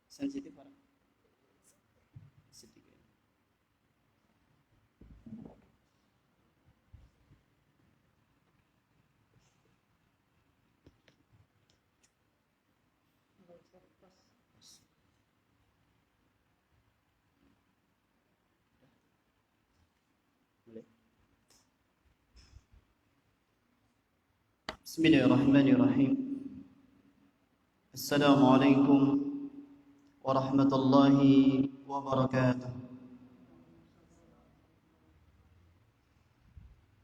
Sensitif orang. Sedikit. Bismillahirrahmanirrahim. Assalamualaikum warahmatullahi wabarakatuh.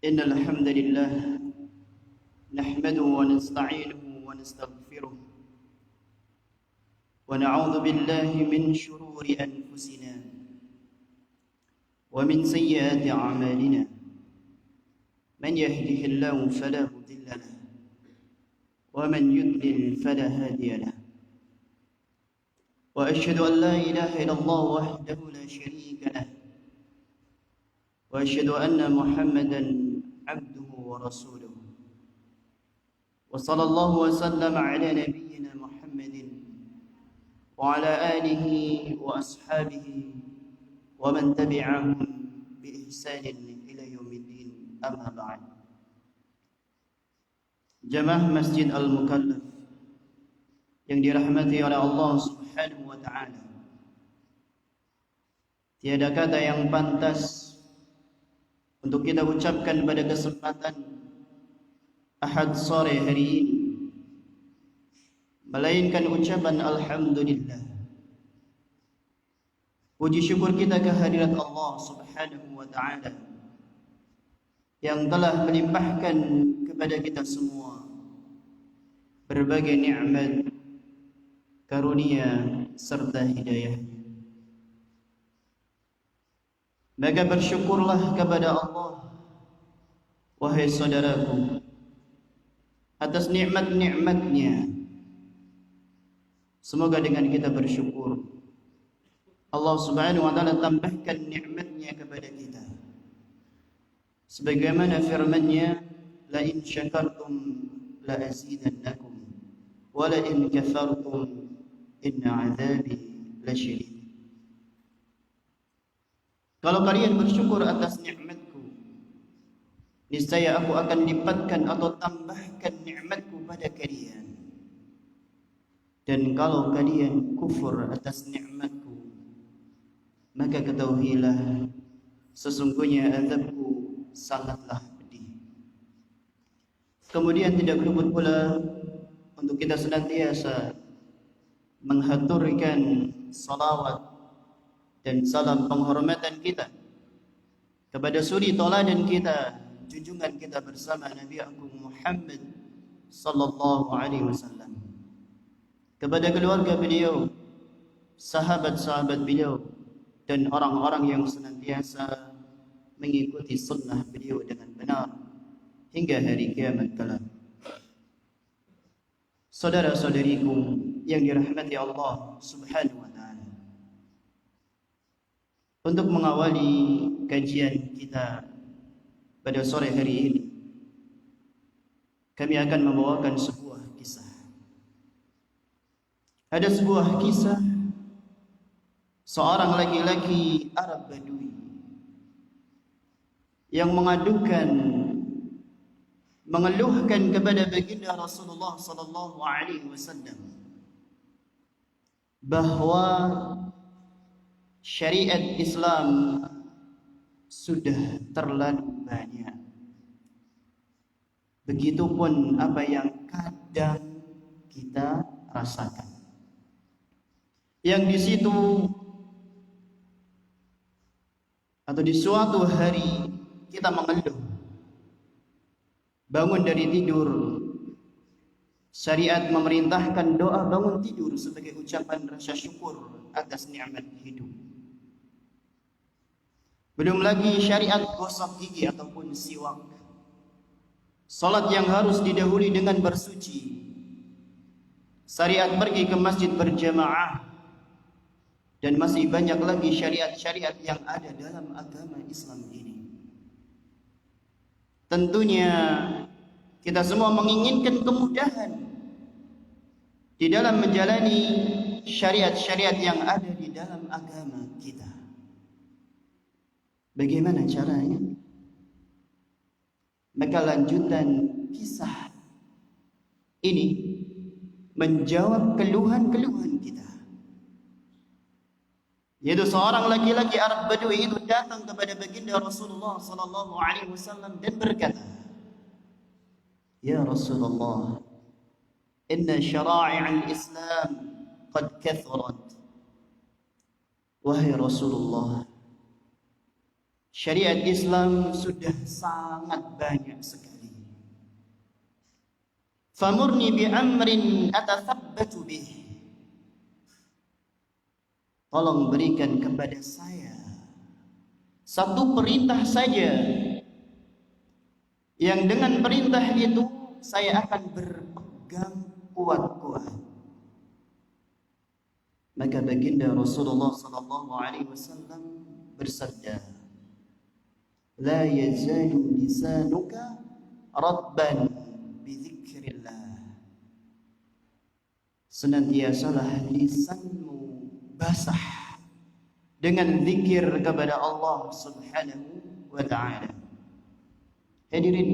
Innal hamdalillah nahmaduhu wa nasta'inuhu wa nastaghfiruh wa na'udzu billahi min shururi anfusina wa min sayyiati a'malina. Man yahdihillahu fala mudilla lahu ومن يضلل فلا هادي له وأشهد أن لا إله إلا الله وحده لا شريك له وأشهد أن محمدا عبده ورسوله وصلى الله وسلم على نبينا محمد وعلى آله وأصحابه ومن تبعهم بإحسان إلى يوم الدين أما بعد. Jamaah Masjid Al-Mukallaf yang dirahmati oleh Allah Subhanahu wa ta'ala, tiada kata yang pantas untuk kita ucapkan pada kesempatan Ahad sore hari ini melainkan ucapan Alhamdulillah. Puji syukur kita kehadirat Allah Subhanahu wa ta'ala yang telah melimpahkan kepada kita semua berbagai nikmat, karunia serta hidayahnya. Maka bersyukurlah kepada Allah, wahai saudaraku, atas nikmat-nikmatnya. Semoga dengan kita bersyukur, Allah Subhanahu wa ta'ala tambahkan nikmatnya kepada kita. Sebagaimana firman-Nya, la in syakartum la azidannakum wa la in kafartum inna azabi lasyadid. Kalau kalian bersyukur atas nikmatku, niscaya aku akan lipatkan atau tambahkan nikmatku pada kalian. Dan kalau kalian kufur atas nikmatku, maka ketahuilah sesungguhnya azabku sangatlah pedih. Kemudian tidak luput pula untuk kita senantiasa menghaturkan salawat dan salam penghormatan kita kepada suri tauladan kita, junjungan kita bersama Nabi Agung Muhammad sallallahu alaihi wasallam, kepada keluarga beliau, sahabat-sahabat beliau, dan orang-orang yang senantiasa mengikuti sunnah beliau dengan benar hingga hari kiamat kelak. Saudara-saudariku yang dirahmati Allah Subhanahu wa ta'ala, untuk mengawali kajian kita pada sore hari ini, kami akan membawakan sebuah kisah. Ada sebuah kisah seorang laki-laki Arab Badui yang mengeluhkan kepada baginda Rasulullah sallallahu alaihi wasallam bahwa syariat Islam sudah terlalu banyak. Begitupun apa yang kadang kita rasakan. Yang di situ atau di suatu hari kita mengeluh, bangun dari tidur, syariat memerintahkan doa bangun tidur sebagai ucapan rasa syukur atas nikmat hidup. Belum lagi syariat gosok gigi ataupun siwak, salat yang harus didahului dengan bersuci, syariat pergi ke masjid berjamaah, dan masih banyak lagi syariat-syariat yang ada dalam agama Islam ini. Tentunya kita semua menginginkan kemudahan di dalam menjalani syariat-syariat yang ada di dalam agama kita. Bagaimana caranya? Maka lanjutan kisah ini menjawab keluhan-keluhan kita. Yaitu seorang laki-laki Arab Badui itu datang kepada baginda Rasulullah sallallahu alaihi wasallam dan berkata, "Ya Rasulullah, inna syara'i' al-Islam qad kathurat." Wahai Rasulullah, syariat Islam sudah sangat banyak sekali. Famurni bi amrin atathabbatu bih. Tolong berikan kepada saya satu perintah saja yang dengan perintah itu saya akan berpegang kuat-kuat. Maka baginda Rasulullah sallallahu alaihi wasallam bersabda, "La yazalu lisanuka radban bi dzikrillah." Senantiasalah lisanmu basah dengan zikir kepada Allah Subhanahu wa ta'ala. Hadirin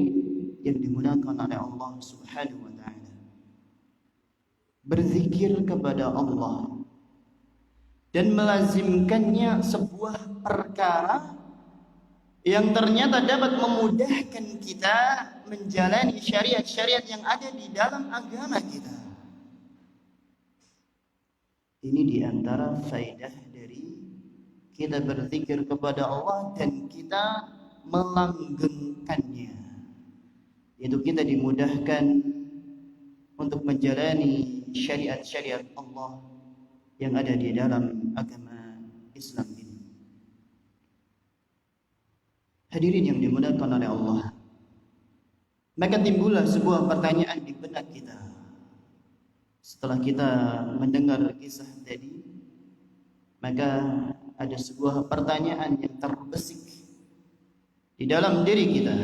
yang dimuliakan oleh Allah Subhanahu wa ta'ala, berzikir kepada Allah dan melazimkannya sebuah perkara yang ternyata dapat memudahkan kita menjalani syariat-syariat yang ada di dalam agama kita. Ini diantara faedah dari kita berzikir kepada Allah dan kita melanggengkannya. Itu kita dimudahkan untuk menjalani syariat-syariat Allah yang ada di dalam agama Islam ini. Hadirin yang dimuliakan oleh Allah, maka timbullah sebuah pertanyaan di benak kita. Setelah kita mendengar kisah tadi, maka ada sebuah pertanyaan yang terbesit di dalam diri kita,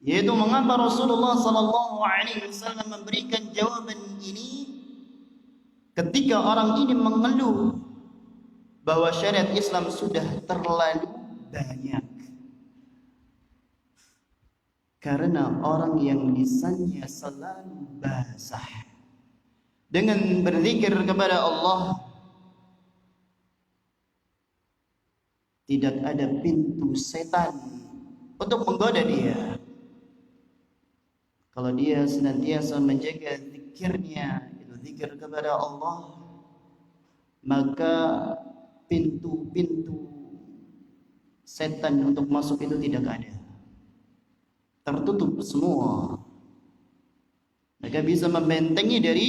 yaitu mengapa Rasulullah sallallahu alaihi wasallam memberikan jawaban ini ketika orang ini mengeluh bahwa syariat Islam sudah terlalu banyak. Karena orang yang lisannya selalu basah dengan berzikir kepada Allah, tidak ada pintu setan untuk menggoda dia. Kalau dia senantiasa menjaga zikirnya, itu zikir kepada Allah, maka pintu-pintu setan untuk masuk itu tidak ada, tertutup semua. Maka bisa membentengi dari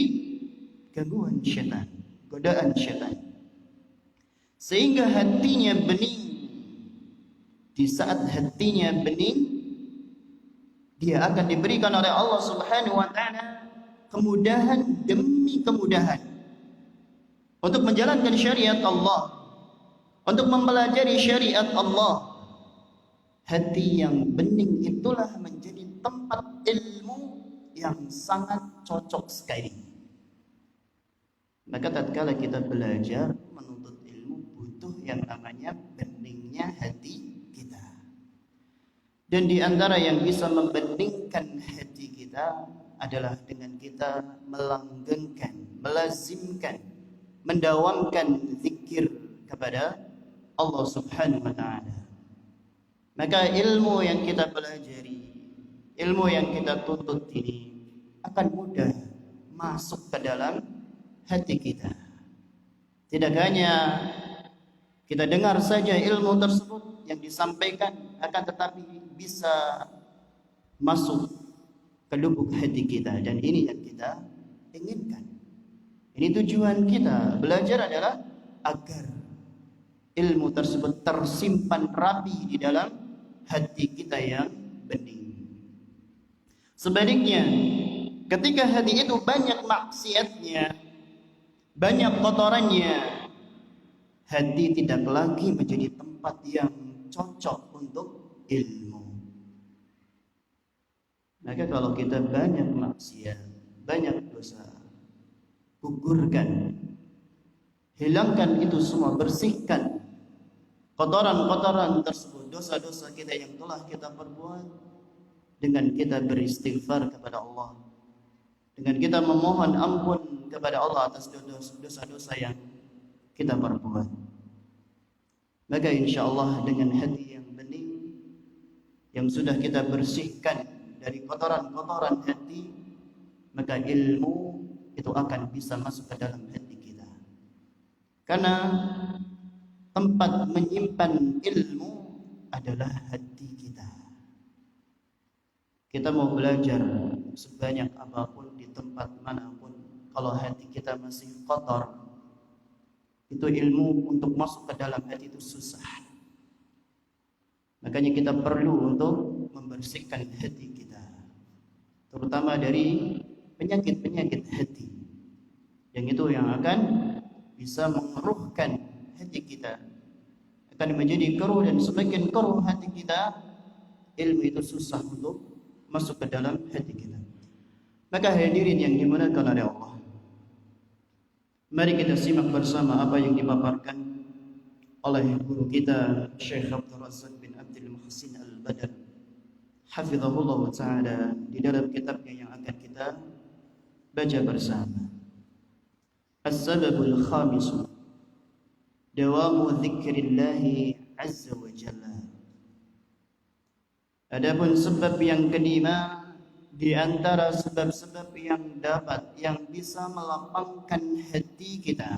gangguan syaitan, godaan syaitan, sehingga hatinya bening. Di saat hatinya bening, dia akan diberikan oleh Allah Subhanahu wa ta'ala kemudahan demi kemudahan untuk menjalankan syariat Allah, untuk mempelajari syariat Allah. Hati yang bening itulah menjadi tempat ilmu yang sangat cocok sekali. Maka tatkala kita belajar menuntut ilmu, butuh yang namanya beningnya hati kita. Dan di antara yang bisa membeningkan hati kita adalah dengan kita melanggengkan, melazimkan, mendawamkan zikir kepada Allah Subhanahu wa ta'ala. Maka ilmu yang kita pelajari, ilmu yang kita tuntut ini akan mudah masuk ke dalam hati kita. Tidak hanya kita dengar saja ilmu tersebut yang disampaikan, akan tetapi bisa masuk ke lubuk hati kita. Dan ini yang kita inginkan. Ini tujuan kita belajar adalah agar ilmu tersebut tersimpan rapi di dalam hati kita yang bening. Sebaliknya, ketika hati itu banyak maksiatnya, banyak kotorannya, hati tidak lagi menjadi tempat yang cocok untuk ilmu. Maka kalau kita banyak maksiat, banyak dosa, gugurkan, hilangkan itu semua, bersihkan kotoran-kotoran tersebut, dosa-dosa kita yang telah kita perbuat, dengan kita beristighfar kepada Allah, dengan kita memohon ampun kepada Allah atas dosa-dosa yang kita perbuat. Maka insya Allah dengan hati yang bening, yang sudah kita bersihkan dari kotoran-kotoran hati, maka ilmu itu akan bisa masuk ke dalam hati kita. Karena tempat menyimpan ilmu adalah hati kita. Kita mau belajar sebanyak apapun di tempat manapun, kalau hati kita masih kotor, itu ilmu untuk masuk ke dalam hati itu susah. Makanya kita perlu untuk membersihkan hati kita, terutama dari penyakit-penyakit hati, yang itu yang akan bisa mengeruhkan hati kita, akan menjadi keruh, dan semakin keruh hati kita, ilmu itu susah untuk masuk ke dalam hati kita. Maka hadirin yang dimuliakan oleh Allah, mari kita simak bersama apa yang dipaparkan oleh guru kita Syekh Abdul Razak bin Abdul Muhsin Al-Badr hafizahullah ta'ala di dalam kitabnya yang akan kita baca bersama. As-sababul khamis, dawamu dzikrillahi azza wa jalla. Adapun sebab yang kelima di antara sebab-sebab yang bisa melapangkan hati kita,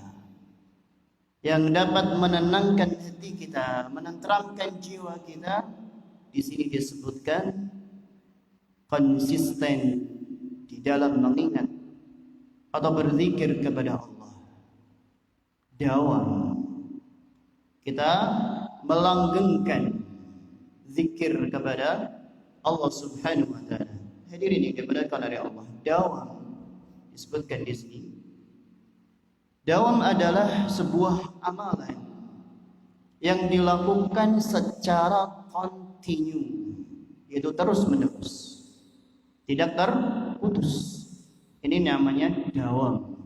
yang dapat menenangkan hati kita, menenteramkan jiwa kita, di sini disebutkan konsisten di dalam mengingat atau berzikir kepada Allah. Dawam, kita melanggengkan zikir kepada Allah Subhanahu wa taala. Hadirin yang dimuliakan oleh Allah, dawam disebutkan di sini. Dawam adalah sebuah amalan yang dilakukan secara kontinu, yaitu terus-menerus, tidak terputus. Ini namanya dawam.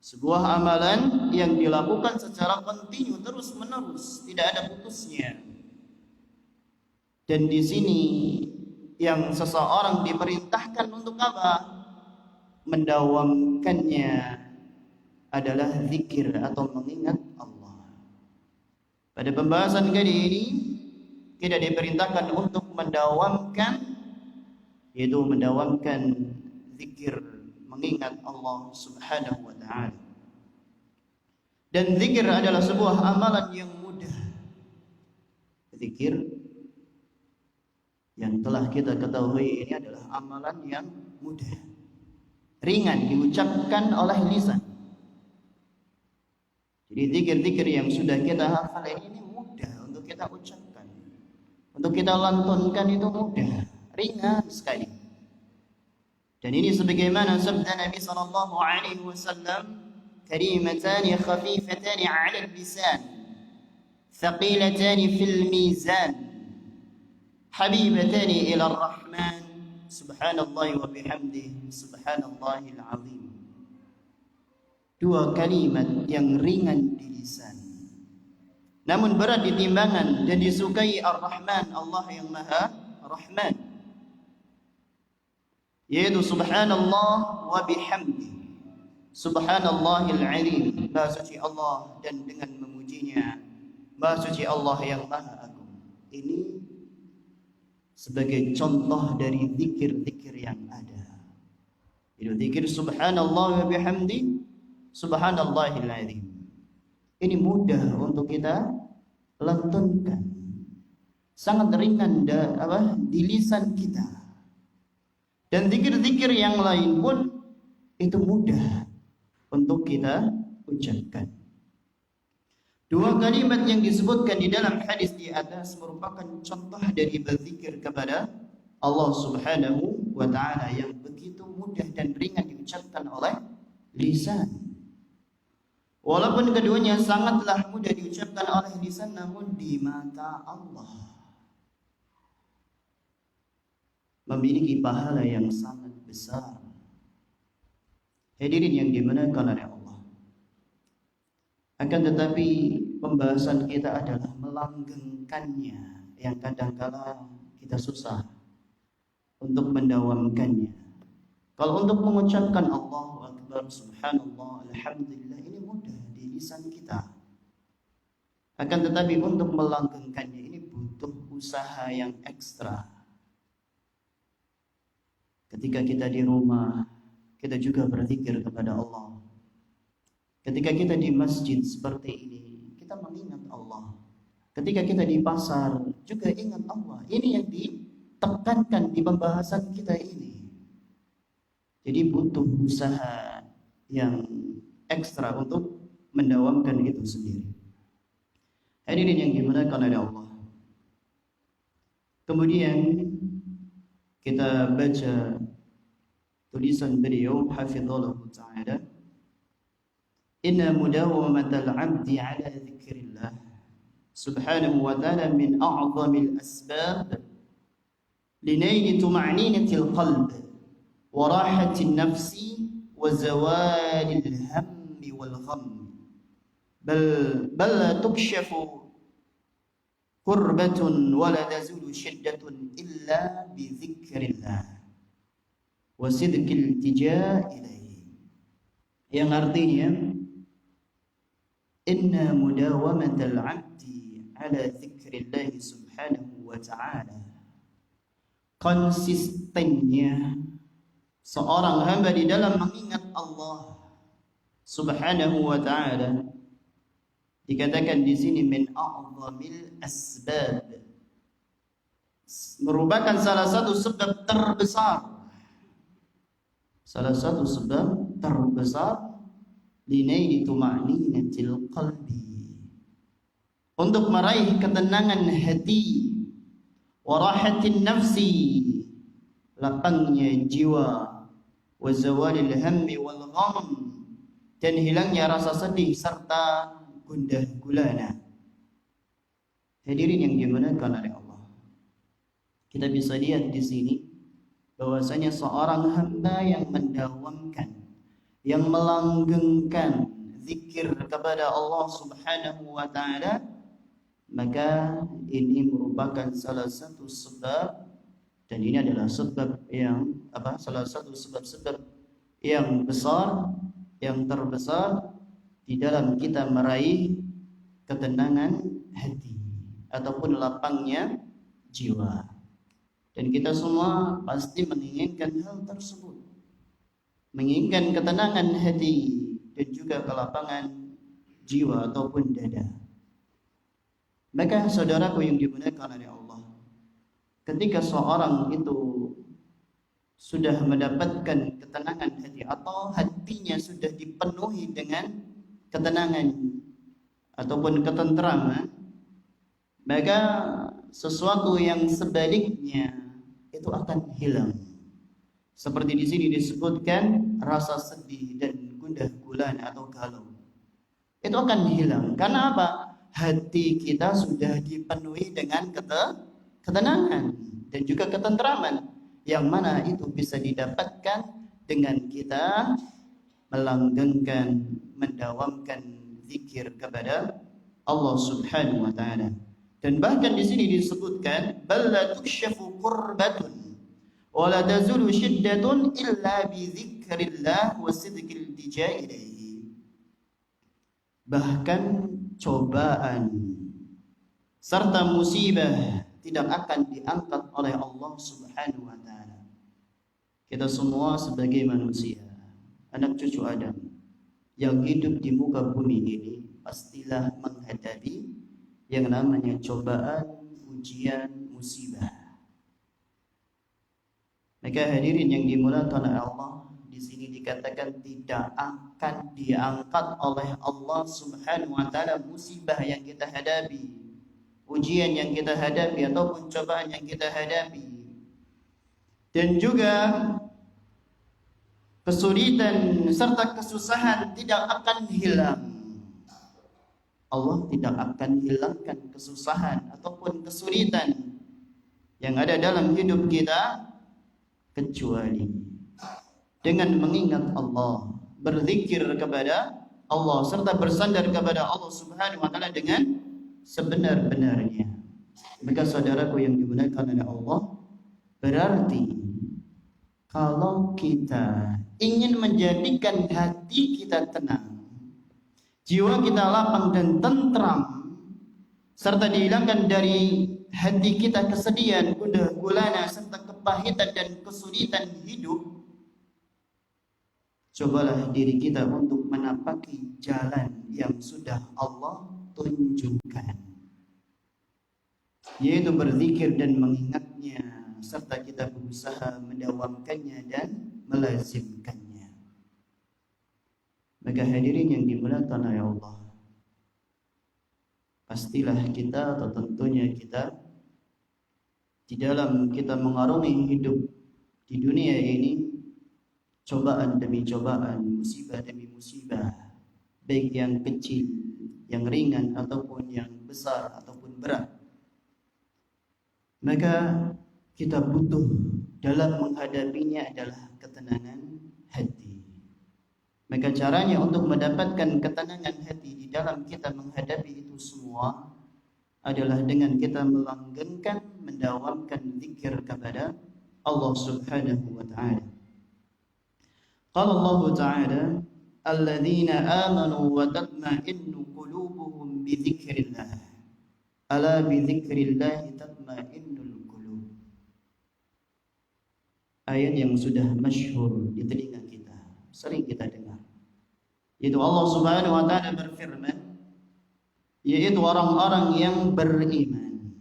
Sebuah amalan yang dilakukan secara kontinu, terus-menerus, tidak ada putusnya. Dan di sini yang seseorang diperintahkan untuk apa? Mendawamkannya adalah zikir atau mengingat Allah. Pada pembahasan kali ini kita diperintahkan untuk mendawamkan, yaitu mendawamkan zikir, mengingat Allah Subhanahu wa ta'ala. Dan zikir adalah sebuah amalan yang mudah. Zikir yang telah kita ketahui ini adalah amalan yang mudah, ringan diucapkan oleh lisan. Jadi zikir-zikir yang sudah kita hafal ini mudah untuk kita ucapkan, untuk kita lantunkan, itu mudah, ringan sekali. Dan ini sebagaimana sabda Nabi sallallahu alaihi wasallam, kalimatani khafifatani 'ala al-lisan, thaqilatani fil mizan, habibatani ila ar-rahman, subhanallah wa bihamdihi, subhanallahil azim. Dua kalimat yang ringan di lisan, namun berat di timbangan, dan disukai Ar-Rahman, Allah yang Maha Rahman, yaitu subhanallah wa bihamdihi, subhanallahil azim, maha suci Allah dan dengan memujinya, maha suci Allah yang Maha Agung. Ini sebagai contoh dari zikir-zikir yang ada. Itu zikir subhanallah wa bihamdi, subhanallahil azim. Ini mudah untuk kita lantunkan, sangat ringan di lisan kita. Dan zikir-zikir yang lain pun itu mudah untuk kita ucapkan. Dua kalimat yang disebutkan di dalam hadis di atas merupakan contoh dari berzikir kepada Allah Subhanahu wa ta'ala yang begitu mudah dan ringan diucapkan oleh lisan. Walaupun keduanya sangatlah mudah diucapkan oleh lisan, namun di mata Allah memiliki pahala yang sangat besar. Hadirin yang dimuliakan oleh Allah. Akan tetapi pembahasan kita adalah melanggengkannya, yang kadangkala kita susah untuk mendawamkannya. Kalau untuk mengucapkan Allahu Akbar, Subhanallah, Alhamdulillah, ini mudah di lisan kita. Akan tetapi untuk melanggengkannya ini butuh usaha yang ekstra. Ketika kita di rumah, kita juga berzikir kepada Allah. Ketika kita di masjid seperti ini, kita mengingat Allah. Ketika kita di pasar, juga ingat Allah. Ini yang ditekankan di pembahasan kita ini. Jadi butuh usaha yang ekstra untuk mendawamkan itu sendiri. Hadirin yang dimuliakan oleh Allah. Kemudian kita baca tulisan beliau hafizallahu ta'ala, inna mudawamatal 'abdi 'ala dzikrillah subhanahu wa ta'ala min a'zamil asbab linaili tuma'ninatil qalb wa rahatin nafsi wa zawalil hammi wal gham bal la tukshafu kurbatun wa la tazulu shiddatun illa bi dzikrillah wa sidqil iltija ilaihi, yang artinya inna mudawamatal 'abdi 'ala dzikrillah subhanahu wa ta'ala, konsistennya seorang hamba di dalam mengingat Allah subhanahu wa ta'ala, dikatakan di sini min a'zamil asbab, merupakan salah satu sebab terbesar, linaili tuma'ninatil qalbi, untuk meraih ketenangan hati, warahatin nafsi, lapangnya jiwa, wa zawalil hammi wal gham, dan hilangnya rasa sedih serta gundah gulana. Hadirin yang dimuliakan oleh Allah, kita bisa lihat di sini bahwasanya seorang hamba yang mendawamkan, yang melanggengkan zikir kepada Allah Subhanahu wa ta'ala, maka ini merupakan salah satu sebab, dan ini adalah sebab yang salah satu sebab-sebab yang besar, yang terbesar di dalam kita meraih ketenangan hati ataupun lapangnya jiwa. Dan kita semua pasti menginginkan hal tersebut, menginginkan ketenangan hati dan juga kelapangan jiwa ataupun dada. Maka saudaraku yang dimuliakan oleh Allah, ketika seorang itu sudah mendapatkan ketenangan hati atau hatinya sudah dipenuhi dengan ketenangan ataupun ketenteraman, maka sesuatu yang sebaliknya itu akan hilang. Seperti di sini disebutkan rasa sedih dan gundah gulana atau galau, itu akan hilang. Karena apa? Hati kita sudah dipenuhi dengan ketenangan dan juga ketenteraman, yang mana itu bisa didapatkan dengan kita melanggengkan, mendawamkan zikir kepada Allah Subhanahu wa ta'ala. Dan bahkan di sini disebutkan bal la tukshafu qurbatun wa la tazulu shiddatun illa bi dzikrillah wa sidqil iltija ilaihi. Bahkan cobaan serta musibah tidak akan diangkat oleh Allah Subhanahu wa ta'ala. Kita semua sebagai manusia, anak cucu Adam yang hidup di muka bumi ini, pastilah menghadapi yang namanya cobaan, ujian, musibah. Maka hadirin yang dimuliakan oleh Allah, di sini dikatakan tidak akan diangkat oleh Allah Subhanahu wa ta'ala musibah yang kita hadapi, ujian yang kita hadapi ataupun cobaan yang kita hadapi, dan juga kesulitan serta kesusahan tidak akan hilang. Allah tidak akan hilangkan kesusahan ataupun kesulitan yang ada dalam hidup kita kecuali dengan mengingat Allah berzikir kepada Allah serta bersandar kepada Allah Subhanahu wa taala dengan sebenar-benarnya. Maka saudaraku yang dimuliakan oleh Allah, berarti kalau kita ingin menjadikan hati kita tenang, jiwa kita lapang dan tentram, serta dihilangkan dari hati kita kesedihan, gundah gulana, serta kepahitan dan kesulitan hidup, cobalah diri kita untuk menapaki jalan yang sudah Allah tunjukkan, yaitu berzikir dan mengingatnya, serta kita berusaha mendawamkannya dan melazimkannya. Maka hadirin yang dimuliakan oleh Allah, pastilah kita atau tentunya kita di dalam kita mengarungi hidup di dunia ini, cobaan demi cobaan, musibah demi musibah, baik yang kecil, yang ringan ataupun yang besar ataupun berat. Maka kita butuh dalam menghadapinya adalah ketenangan hati. Maka caranya untuk mendapatkan ketenangan hati di dalam kita menghadapi itu semua adalah dengan kita melanggengkan, mendawamkan zikir kepada Allah Subhanahu wa taala. Qala Allah Ta'ala, "Alladzina amanu wa tatma'innu qulubuhum bi dzikrillah. Ala bi dzikrillah tatma'innul qulub." Ayat yang sudah masyhur di telinga kita, sering kita dengar. Yaitu Allah Subhanahu wa taala berfirman, yaitu orang-orang yang beriman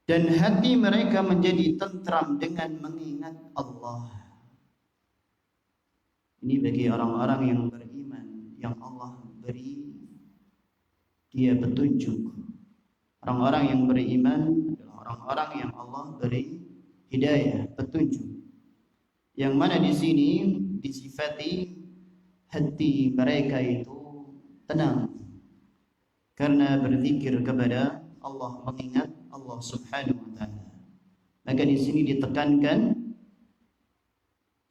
dan hati mereka menjadi tentram dengan mengingat Allah. Ini bagi orang-orang yang beriman, yang Allah beri dia petunjuk. Orang-orang yang beriman adalah orang-orang yang Allah beri hidayah, petunjuk. Yang mana di sini disifati hati mereka itu tenang karena berzikir kepada Allah, mengingat Allah Subhanahu wa taala. Maka di sini ditekankan,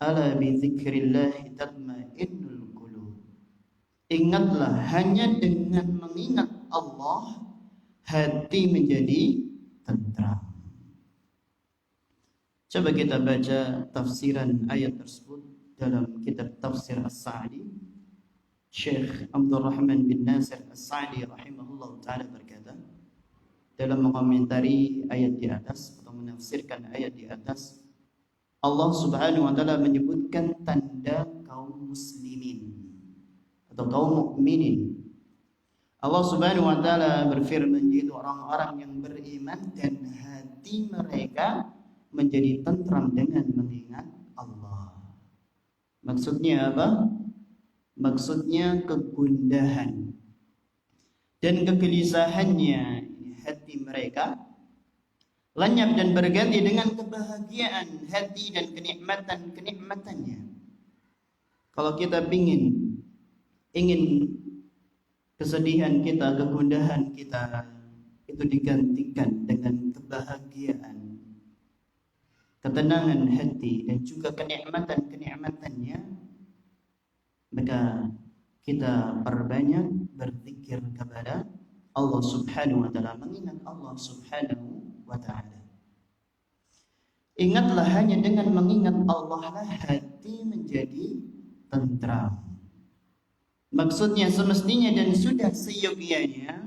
ala bi dzikrillah tatma'innul qulub. Ingatlah, hanya dengan mengingat Allah hati menjadi tentram. Coba kita baca tafsiran ayat tersebut dalam kitab Tafsir As-Sa'di. Syekh Abdul Rahman bin Nasir As-Sa'di rahimahullah ta'ala berkata dalam mengomentari ayat di atas atau menafsirkan ayat di atas, Allah Subhanahu wa taala menyebutkan tanda kaum muslimin atau kaum mukminin. Allah Subhanahu wa taala berfirman, yaitu orang-orang yang beriman dan hati mereka menjadi tentram dengan mengingat Allah. Maksudnya apa? Maksudnya kegundahan dan kegelisahannya hati mereka lenyap dan berganti dengan kebahagiaan hati dan kenikmatan-kenikmatannya. Kalau kita ingin kesedihan kita, kegundahan kita itu digantikan dengan kebahagiaan, ketenangan hati dan juga kenikmatan-kenikmatannya, maka kita perbanyak berzikir kepada Allah Subhanahu wa taala, mengingat Allah Subhanahu wa taala. Ingatlah, hanya dengan mengingat Allah lah hati menjadi tentram. Maksudnya semestinya dan sudah seyogianya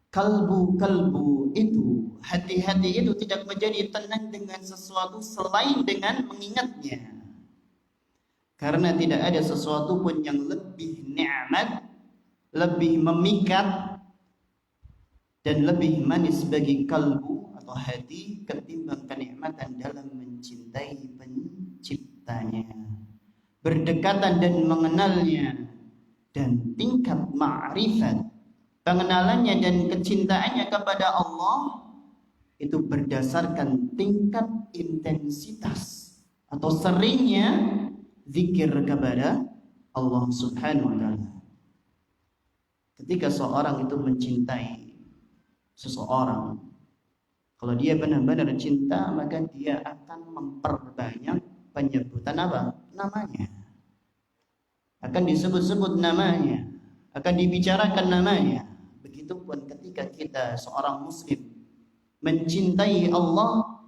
kalbu itu, hati-hati itu tidak menjadi tenang dengan sesuatu selain dengan mengingatnya. Karena tidak ada sesuatu pun yang lebih nikmat, lebih memikat dan lebih manis bagi kalbu atau hati ketimbang kenikmatan dalam mencintai penciptanya, berdekatan dan mengenalnya, dan tingkat ma'rifat, pengenalannya dan kecintaannya kepada Allah itu berdasarkan tingkat intensitas atau seringnya zikir kepada Allah Subhanahu wa taala. Ketika seorang itu mencintai seseorang, kalau dia benar-benar cinta, maka dia akan memperbanyak penyebutan apa? Namanya. Akan disebut-sebut namanya, akan dibicarakan namanya. Begitupun ketika kita seorang muslim mencintai Allah,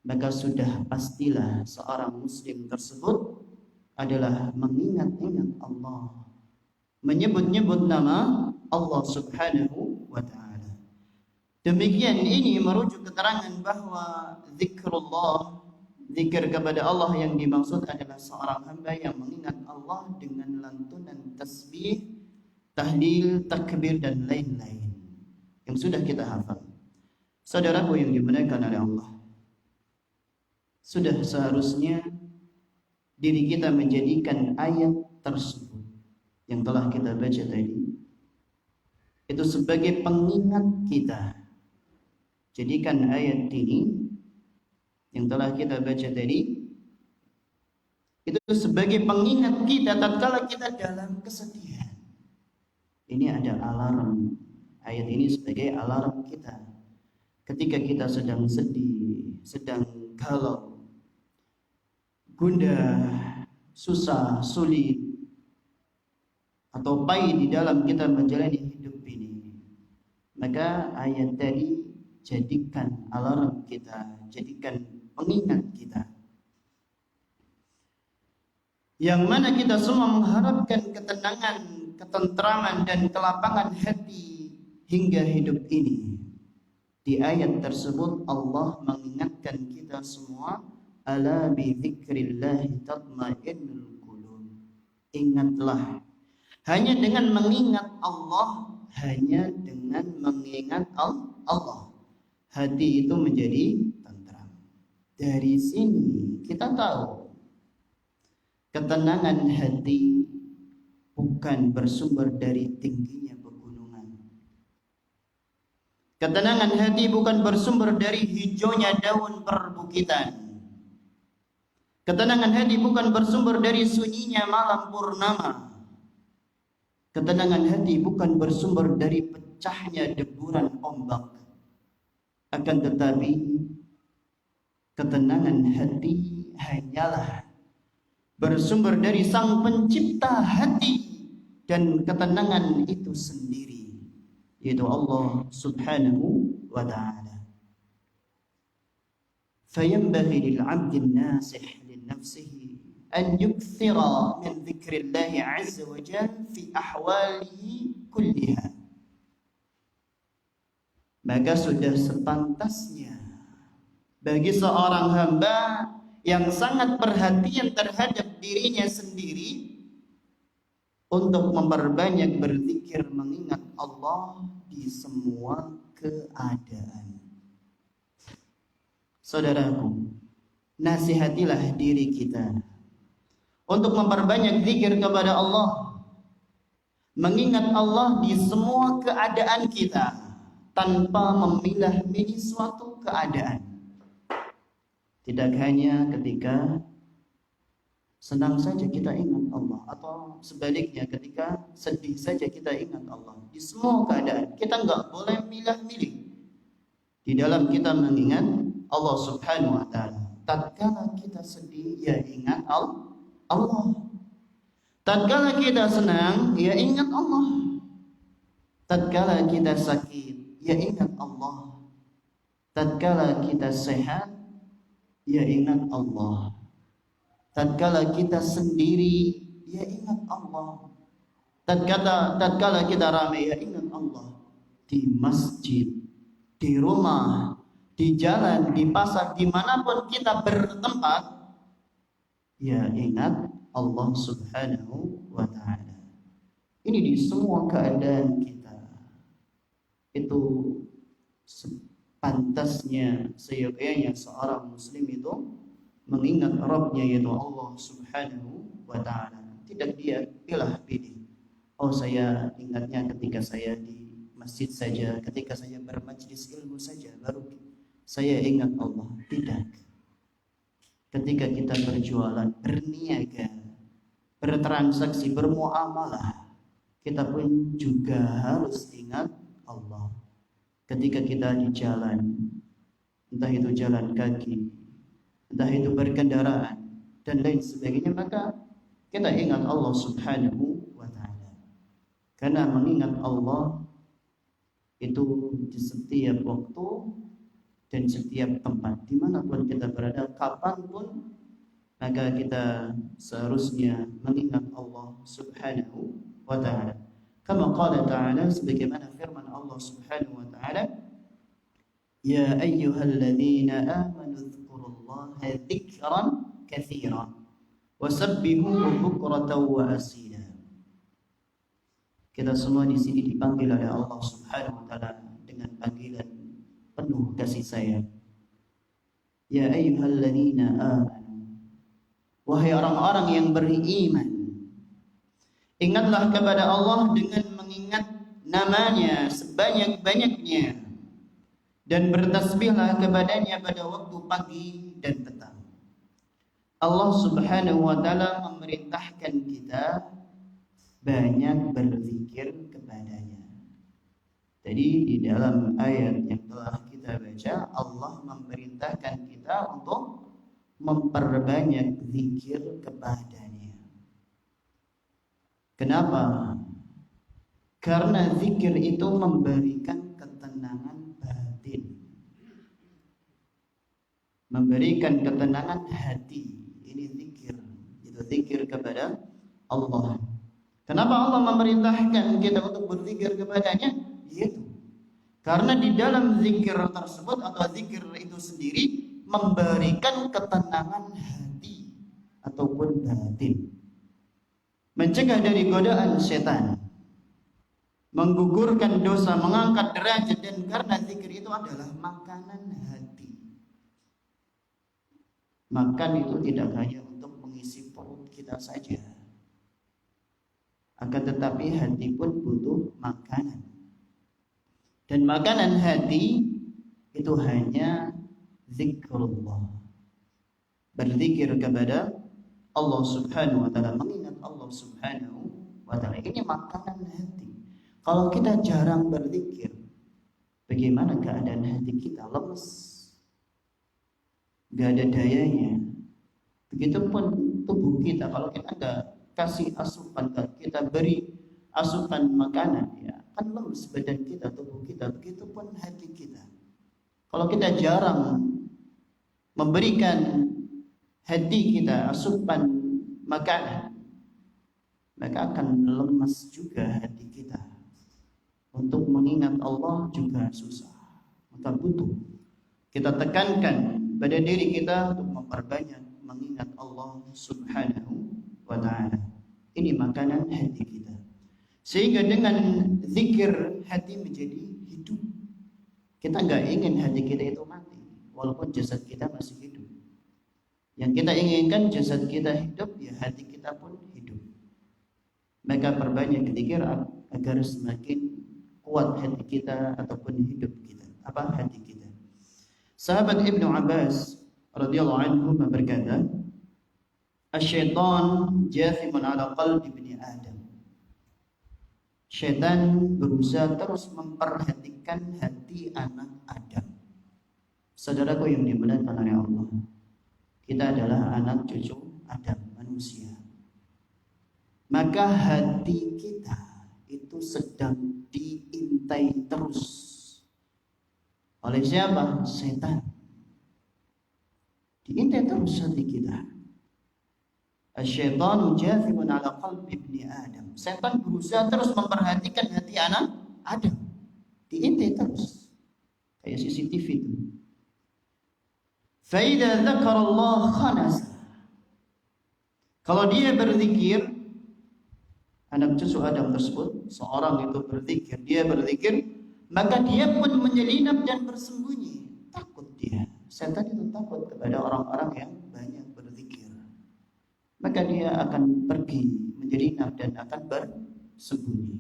maka sudah pastilah seorang muslim tersebut adalah mengingat-ingat Allah, menyebut-nyebut nama Allah Subhanahu wa ta'ala. Demikian ini merujuk keterangan bahwa zikrullah, zikir kepada Allah yang dimaksud adalah seorang hamba yang mengingat Allah dengan lantunan tasbih, tahlil, takbir dan lain-lain yang sudah kita hafal. Saudaraku yang dimuliakan oleh Allah, sudah seharusnya diri kita menjadikan ayat tersebut yang telah kita baca tadi itu sebagai pengingat kita. Jadikan ayat ini yang telah kita baca tadi itu sebagai pengingat kita tatkala kita dalam kesedihan. Ini ada alarm. Ayat ini sebagai alarm kita ketika kita sedang sedih, sedang galau, gundah, susah, sulit, atau pahit di dalam kita menjalani hidup ini. Maka ayat tadi jadikan alarm kita, jadikan pengingat kita. Yang mana kita semua mengharapkan ketenangan, ketentraman dan kelapangan hati hingga hidup ini. Di ayat tersebut Allah mengingatkan kita semua, ala bi dzikrillahi tatmainnul qulub. Ingatlah, hanya dengan mengingat Allah, hanya dengan mengingat Allah, hati itu menjadi tentram. Dari sini kita tahu ketenangan hati bukan bersumber dari tingginya pegunungan. Ketenangan hati bukan bersumber dari hijaunya daun perbukitan. Ketenangan hati bukan bersumber dari sunyinya malam purnama. Ketenangan hati bukan bersumber dari pecahnya deburan ombak. Akan tetapi ketenangan hati hanyalah bersumber dari Sang Pencipta hati, dan ketenangan itu sendiri yaitu Allah Subhanahu wa ta'ala. Fayanbaghi lil 'abdi an-nasih li nafsihi an yukthira min dzikrillah 'azza wa jalla fi ahwalihi kulliha. Maka sudah sepantasnya bagi seorang hamba yang sangat perhatian terhadap dirinya sendiri untuk memperbanyak berzikir mengingat Allah di semua keadaan. Saudaraku, nasihatilah diri kita untuk memperbanyak zikir kepada Allah, mengingat Allah di semua keadaan kita tanpa memilah-milih suatu keadaan. Tidak hanya ketika senang saja kita ingat Allah, atau sebaliknya ketika sedih saja kita ingat Allah. Di semua keadaan kita enggak boleh milah-milih di dalam kita mengingat Allah Subhanahu wa ta'ala. Tatkala kita sedih, ya ingat Allah. Tatkala kita senang, ya ingat Allah. Tatkala kita sakit, ya ingat Allah. Tatkala kita sehat, ya ingat Allah. Tatkala kita sendiri, ya ingat Allah. Tatkala kita ramai, ya ingat Allah. Di masjid, di rumah, di jalan, di pasar, dimanapun kita bertempat, ya ingat Allah Subhanahu wa ta'ala. Ini di semua keadaan kita. Itu pantasnya, seyogyanya seorang muslim itu mengingat Rabbnya yaitu Allah Subhanahu wa ta'ala. Tidak dia pilih. Oh, saya ingatnya ketika saya di masjid saja, ketika saya bermajlis ilmu saja baru saya ingat Allah. Tidak. Ketika kita berjualan, berniaga, bertransaksi, bermuamalah, kita pun juga harus ingat Allah. Ketika kita di jalan, entah itu jalan kaki, entah itu berkendaraan dan lain sebagainya, maka kita ingat Allah Subhanahu wa taala. Karena mengingat Allah itu di setiap waktu dan setiap tempat, dimanapun kita berada, kapanpun, maka kita seharusnya mengingat Allah Subhanahu wa taala. Kama qala ta'ala, sebagaimana firman Allah Subhanahu wa taala, ya ayyuhalladzina amanu dzkurullaha dzikran katsiran wasabbihuhu bukratan wa asila. Kita semua di sini dipanggil oleh Allah Subhanahu wa taala dengan panggilan penuh kasih sayang. Ya ayyuhalladzina amanu, wahai orang-orang yang beriman, ingatlah kepada Allah dengan mengingat namanya sebanyak-banyaknya dan bertasbihlah kepadanya pada waktu pagi dan petang. Allah Subhanahu wa taala memerintahkan kita banyak berzikir kepadanya. Jadi di dalam ayat yang telah kita baca, Allah memerintahkan kita untuk memperbanyak zikir kepadanya. Kenapa? Karena zikir itu memberikan ketenangan batin, memberikan ketenangan hati. Ini zikir, itu zikir kepada Allah. Kenapa Allah memerintahkan kita untuk berzikir kepadanya? Yaitu karena di dalam zikir tersebut atau zikir itu sendiri memberikan ketenangan hati ataupun batin, mencegah dari godaan setan, menggugurkan dosa, mengangkat derajat, dan karena zikir itu adalah makanan hati. Makan itu tidak hanya untuk mengisi perut kita saja, akan tetapi hati pun butuh makanan. Dan makanan hati itu hanya zikrullah, berzikir kepada Allah Subhanahu wa taala, mengingat Allah Subhanahu wa taala. Ini makanan hati. Kalau kita jarang berzikir, bagaimana keadaan hati kita? Lemes, gak ada dayanya. Begitupun tubuh kita, kalau kita gak kasih asupan, kita beri asupan makanan, ya kan lemes badan kita, tubuh kita. Begitupun hati kita. Kalau kita jarang memberikan hati kita asupan makanan, maka akan lemas juga hati kita. Untuk mengingat Allah juga susah. Maka butuh kita tekankan pada diri kita untuk memperbanyak mengingat Allah Subhanahu wa ta'ala. Ini makanan hati kita. Sehingga dengan zikir hati menjadi hidup. Kita nggak ingin hati kita itu mati, walaupun jasad kita masih hidup. Yang kita inginkan jasad kita hidup, ya hati kita pun hidup. Maka perbanyak zikir agar semakin kuat hati kita ataupun hidup kita, hati kita. Sahabat Ibnu Abbas radhiyallahu anhu berkata, "Asy-syaitan jathimun ala qalbi ibni Adam." Syaitan berusaha terus memperhatikan hati anak Adam. Saudaraku yang dimuliakan oleh Allah, kita adalah anak cucu Adam, manusia. Maka hati kita itu sedang diintai terus oleh siapa? Setan. Diintai terus hati kita. Asy-syaitanu jathibun ala qalbi ibni Adam. Setan berusaha terus memperhatikan hati anak Adam. Diintai terus. Kayak CCTV itu. Fa idza dzakara Allah khanas. Kalau dia berzikir, anak cucu Adam tersebut, seorang itu berzikir, dia berzikir, maka dia pun menyelinap dan bersembunyi. Takut dia. Setan itu takut kepada orang-orang yang banyak berzikir. Maka dia akan pergi menyelinap dan akan bersembunyi.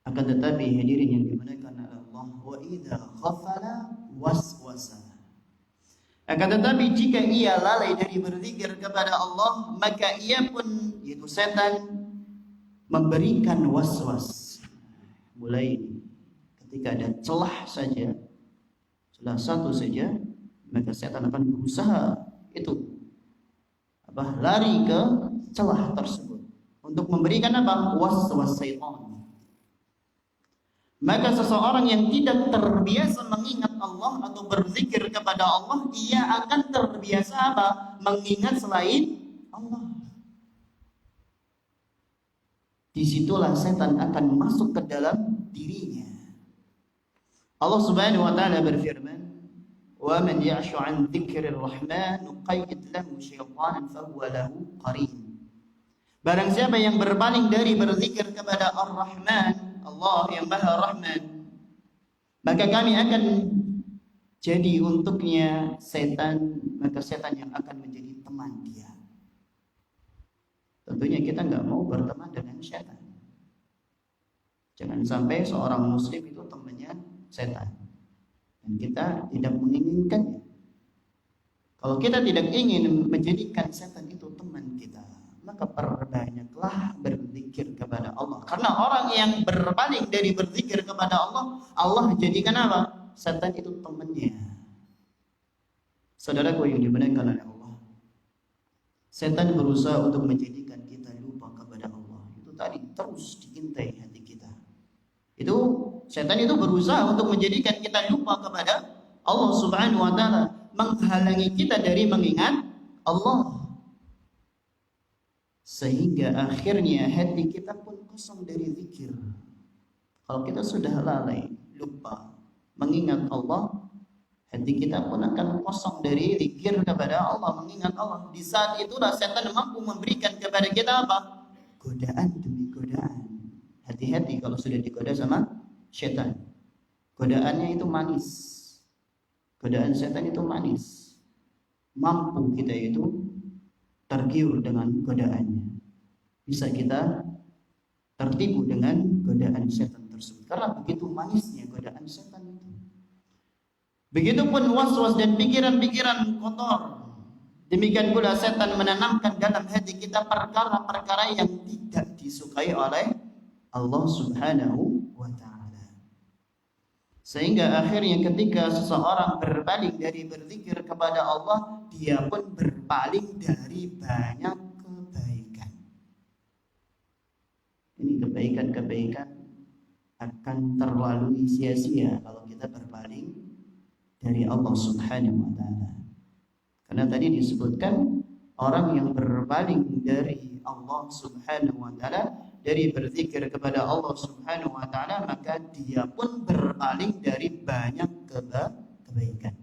Akan tetapi hadirin yang dimuliakan oleh Allah, wa idza ghafala waswasa. Akan tetapi jika ia lalai dari berzikir kepada Allah, maka ia pun, yaitu setan, memberikan waswas. Mulai ketika ada celah saja, celah satu saja, maka setan akan berusaha itu lari ke celah tersebut untuk memberikan waswas syaitan. Maka seseorang yang tidak terbiasa mengingat Allah atau berzikir kepada Allah, ia akan terbiasa mengingat selain Allah. Disitulah setan akan masuk ke dalam dirinya. Allah Subhanahu wa taala berfirman, "Wa man ya'shu 'an dzikrir rahman nuqayyid lahu syaitanan fahuwa lahu qarin." Barang siapa yang berpaling dari berzikir kepada Ar-Rahman, Allah yang Maha Rahman, maka kami akan jadi untuknya setan, maka setan yang akan menjadi teman dia. Tentunya kita nggak mau berteman dengan setan. Jangan sampai seorang muslim itu temannya setan, dan kita tidak menginginkannya. Kalau kita tidak ingin menjadikan setan itu teman kita, maka perbanyaklah berzikir kepada Allah. Karena orang yang berpaling dari berzikir kepada Allah, Allah jadikan setan itu temannya. Saudaraku yang dimuliakan oleh Allah, setan berusaha untuk menjadikan kita lupa kepada Allah. Itu tadi terus diintai hati kita. Itu setan itu berusaha untuk menjadikan kita lupa kepada Allah Subhanahu wa taala, menghalangi kita dari mengingat Allah. Sehingga akhirnya hati kita pun kosong dari zikir. Kalau kita sudah lalai, lupa mengingat Allah, hati kita pun akan kosong dari zikir kepada Allah, mengingat Allah. Di saat itulah setan mampu memberikan kepada kita godaan demi godaan. Hati-hati kalau sudah digoda sama setan. Godaannya itu manis. Godaan setan itu manis. Mampu kita itu tergiur dengan godaannya. Bisa kita tertipu dengan godaan setan tersebut. Karena begitu manisnya godaan setan itu. Begitupun was-was dan pikiran-pikiran kotor. Demikian pula setan menanamkan dalam hati kita perkara-perkara yang tidak disukai oleh Allah Subhanahu wa ta'ala. Sehingga akhirnya ketika seseorang berpaling dari berzikir kepada Allah, dia pun berpaling dari banyak kebaikan. Ini kebaikan-kebaikan akan terlalui sia-sia kalau kita berpaling dari Allah Subhanahu wa ta'ala. Karena tadi disebutkan orang yang berpaling dari Allah Subhanahu wa ta'ala, dari berzikir kepada Allah Subhanahu wa ta'ala, maka dia pun berpaling dari banyak kebaikan.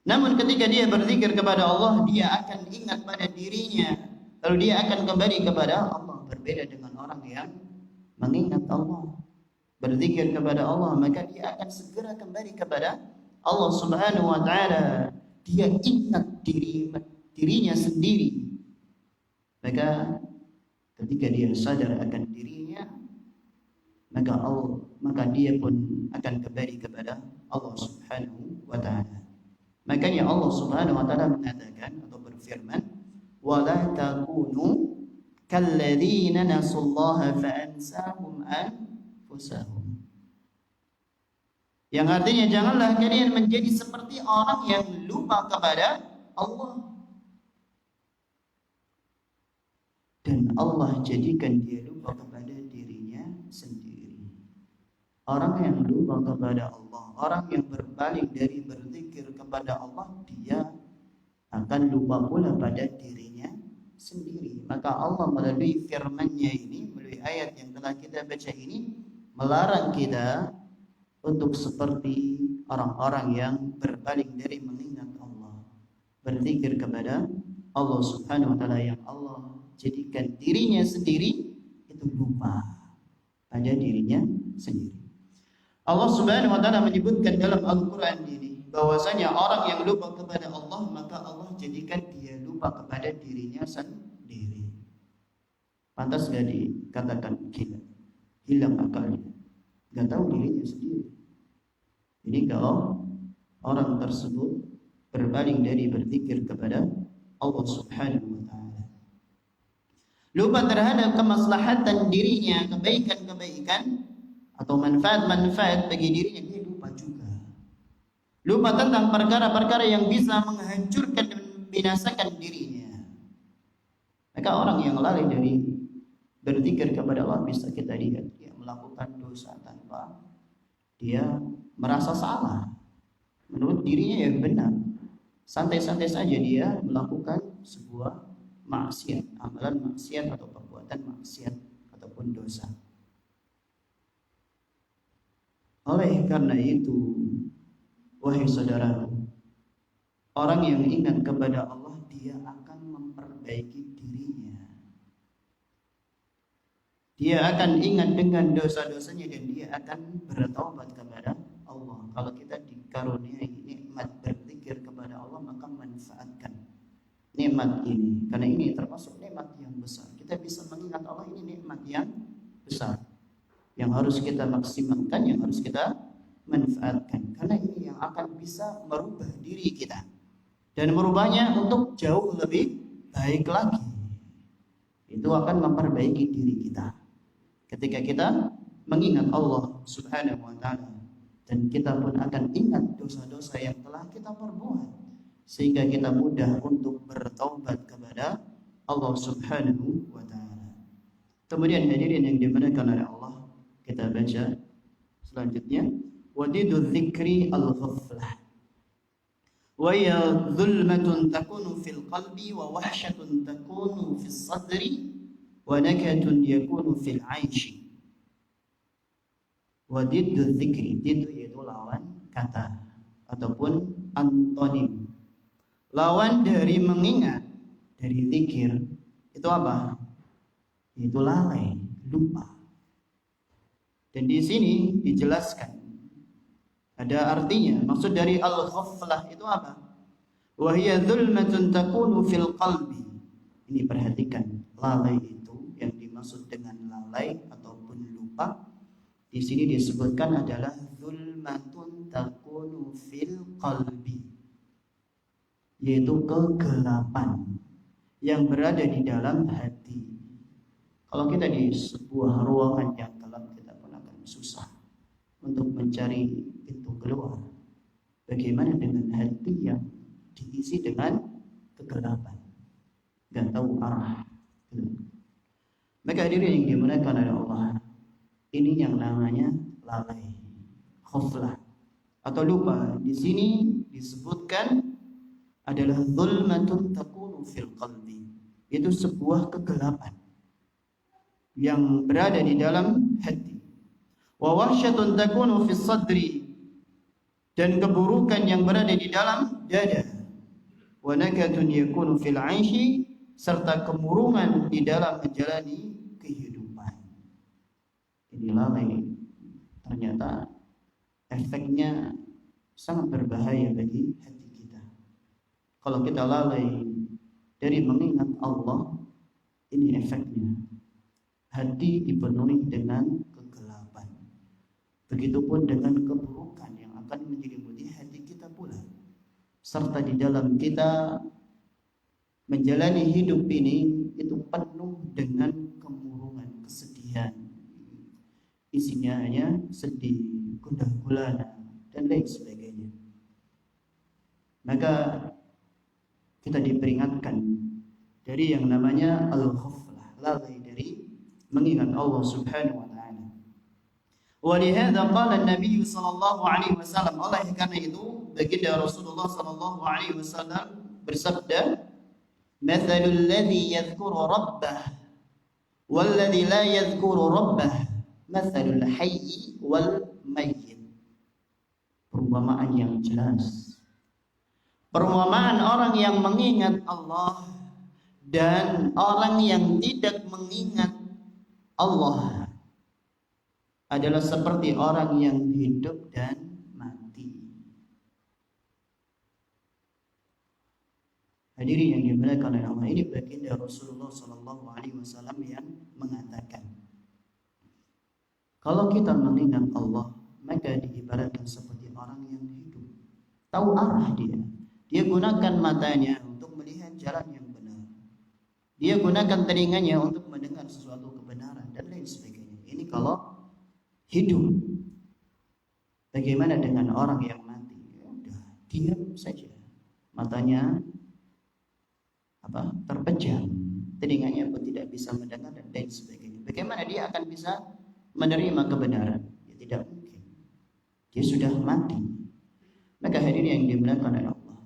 Namun ketika dia berzikir kepada Allah, dia akan ingat pada dirinya, lalu dia akan kembali kepada Allah. Berbeda dengan orang yang mengingat Allah, berzikir kepada Allah, maka dia akan segera kembali kepada Allah Subhanahu wa ta'ala. Dia ingat dirinya sendiri, maka ketika dia sadar akan dirinya, maka dia pun akan kembali kepada Allah Subhanahu wa ta'ala. Makanya Allah Subhanahu wa ta'ala mengatakan atau berfirman, "Wala takunu kalladzina nasullaha fa'ansahum anfusahum." Yang artinya janganlah kalian menjadi seperti orang yang lupa kepada Allah, dan Allah jadikan dia lupa kepada dirinya sendiri. Orang yang lupa kepada Allah, orang yang berpaling dari berzikir kepada Allah, dia akan lupa pula pada dirinya sendiri. Maka Allah melalui firman-Nya ini, melalui ayat yang telah kita baca ini, melarang kita untuk seperti orang-orang yang berpaling dari mengingat Allah, berzikir kepada Allah Subhanahu wa ta'ala, yang Allah jadikan dirinya sendiri itu lupa pada dirinya sendiri. Allah Subhanahu wa ta'ala menyebutkan dalam Al-Quran ini bahwasanya orang yang lupa kepada Allah, maka Allah jadikan dia lupa kepada dirinya sendiri. Pantas gak dikatakan gila, hilang akalnya, gak tahu dirinya sendiri. Jadi kalau orang tersebut berpaling dari berzikir kepada Allah Subhanahu wa ta'ala, lupa terhadap kemaslahatan dirinya, kebaikan-kebaikan atau manfaat-manfaat bagi dirinya, dia lupa juga. lupa tentang perkara-perkara yang bisa menghancurkan dan membinasakan dirinya. Maka orang yang lalai dari berzikir kepada Allah bisa kita lihat dia melakukan dosa tanpa dia merasa salah. Menurut dirinya ya benar. Santai-santai saja dia melakukan sebuah maksiat, amalan maksiat atau perbuatan maksiat ataupun dosa. Oleh karena itu, wahai saudara, orang yang ingat kepada Allah dia akan memperbaiki dirinya. Dia akan ingat dengan dosa-dosanya dan dia akan bertaubat kepada Allah. Kalau kita dikaruniai nikmat berzikir kepada Allah, maka manfaatkan nikmat ini, karena ini termasuk nikmat yang besar. Kita bisa mengingat Allah, ini nikmat yang besar yang harus kita maksimalkan, yang harus kita manfaatkan, karena ini yang akan bisa merubah diri kita dan merubahnya untuk jauh lebih baik lagi. Itu akan memperbaiki diri kita ketika kita mengingat Allah Subhanahu wa ta'ala, dan kita pun akan ingat dosa-dosa yang telah kita perbuat, sehingga kita mudah untuk bertaubat kepada Allah Subhanahu wa ta'ala. Kemudian hadirin yang dimuliakan oleh Allah, kita baca selanjutnya, wadidul dzikri al-ghaflah wa ya dhulmatun takunu fil qalbi wa wahsyatun takunu fis sadri wa nakatun yakunu fil 'aishi. Wadidul dzikri itu yaitu lawan kata ataupun antonim. Lawan dari mengingat, dari zikir itu apa? Itu lalai, lupa. Dan di sini dijelaskan ada artinya. Maksud dari al-ghaflah itu apa? Wa hiya dhulmatun takunu fil qalbi. Ini perhatikan, lalai itu yang dimaksud dengan lalai ataupun lupa di sini disebutkan adalah dhulmatun takunu fil qalbi, yaitu kegelapan yang berada di dalam hati. Kalau kita di sebuah ruangan yang gelap, kita pun akan susah untuk mencari pintu keluar. Bagaimana dengan hati yang diisi dengan kegelapan, gak tahu arah? Maka diri yang dimuliakan oleh Allah, ini yang namanya lalai, ghaflah atau lupa. Di sini disebutkan adalah zulmatun takunu fil qalbi, itu sebuah kegelapan yang berada di dalam hati. Wa wahsyatun takunu fis sadri, dan keburukan yang berada di dalam dada. Wa nakatun yakunu fil 'aishi, serta kemurungan di dalam menjalani kehidupan. Ini lalai ternyata efeknya sangat berbahaya bagi hati kita. Kalau kita lalai dari mengingat Allah, ini efeknya hati dipenuhi dengan kegelapan. Begitupun dengan keburukan yang akan menyelimuti hati kita pula. Serta di dalam kita menjalani hidup ini itu penuh dengan kemurungan, kesedihan. Isinya hanya sedih, gundah gulana, dan lain sebagainya. Maka kita diperingatkan dari yang namanya al-ghaflah, lalai dari mengingat Allah Subhanahu wa ta'ala. Walihada qala Nabi sallallahu alaihi wasallam, oleh karena itu baginda Rasulullah sallallahu alaihi wasallam bersabda, "Mathalul ladzi yadhkuru rabbah wal ladzi la yadhkuru rabbah, mathalul hayy wal mayyit." Perumpamaan yang jelas. Perumpamaan orang yang mengingat Allah dan orang yang tidak mengingat Allah adalah seperti orang yang hidup dan mati. Hadirin yang dimuliakan oleh Allah, ini baginda Rasulullah sallallahu alaihi wasallam yang mengatakan, kalau kita mengingat Allah, maka diibaratkan seperti orang yang hidup, tahu arah dia. Dia gunakan matanya untuk melihat jalan yang benar. Dia gunakan telinganya untuk mendengar sesuatu kebenaran dan lain sebagainya. Ini kalau hidup. Bagaimana dengan orang yang mati? Ya udah, diam saja, matanya terpejam, telinganya pun tidak bisa mendengar dan lain sebagainya. Bagaimana dia akan bisa menerima kebenaran? Ya tidak mungkin. Dia sudah mati. Maka hadirin yang dimuliakan oleh Allah,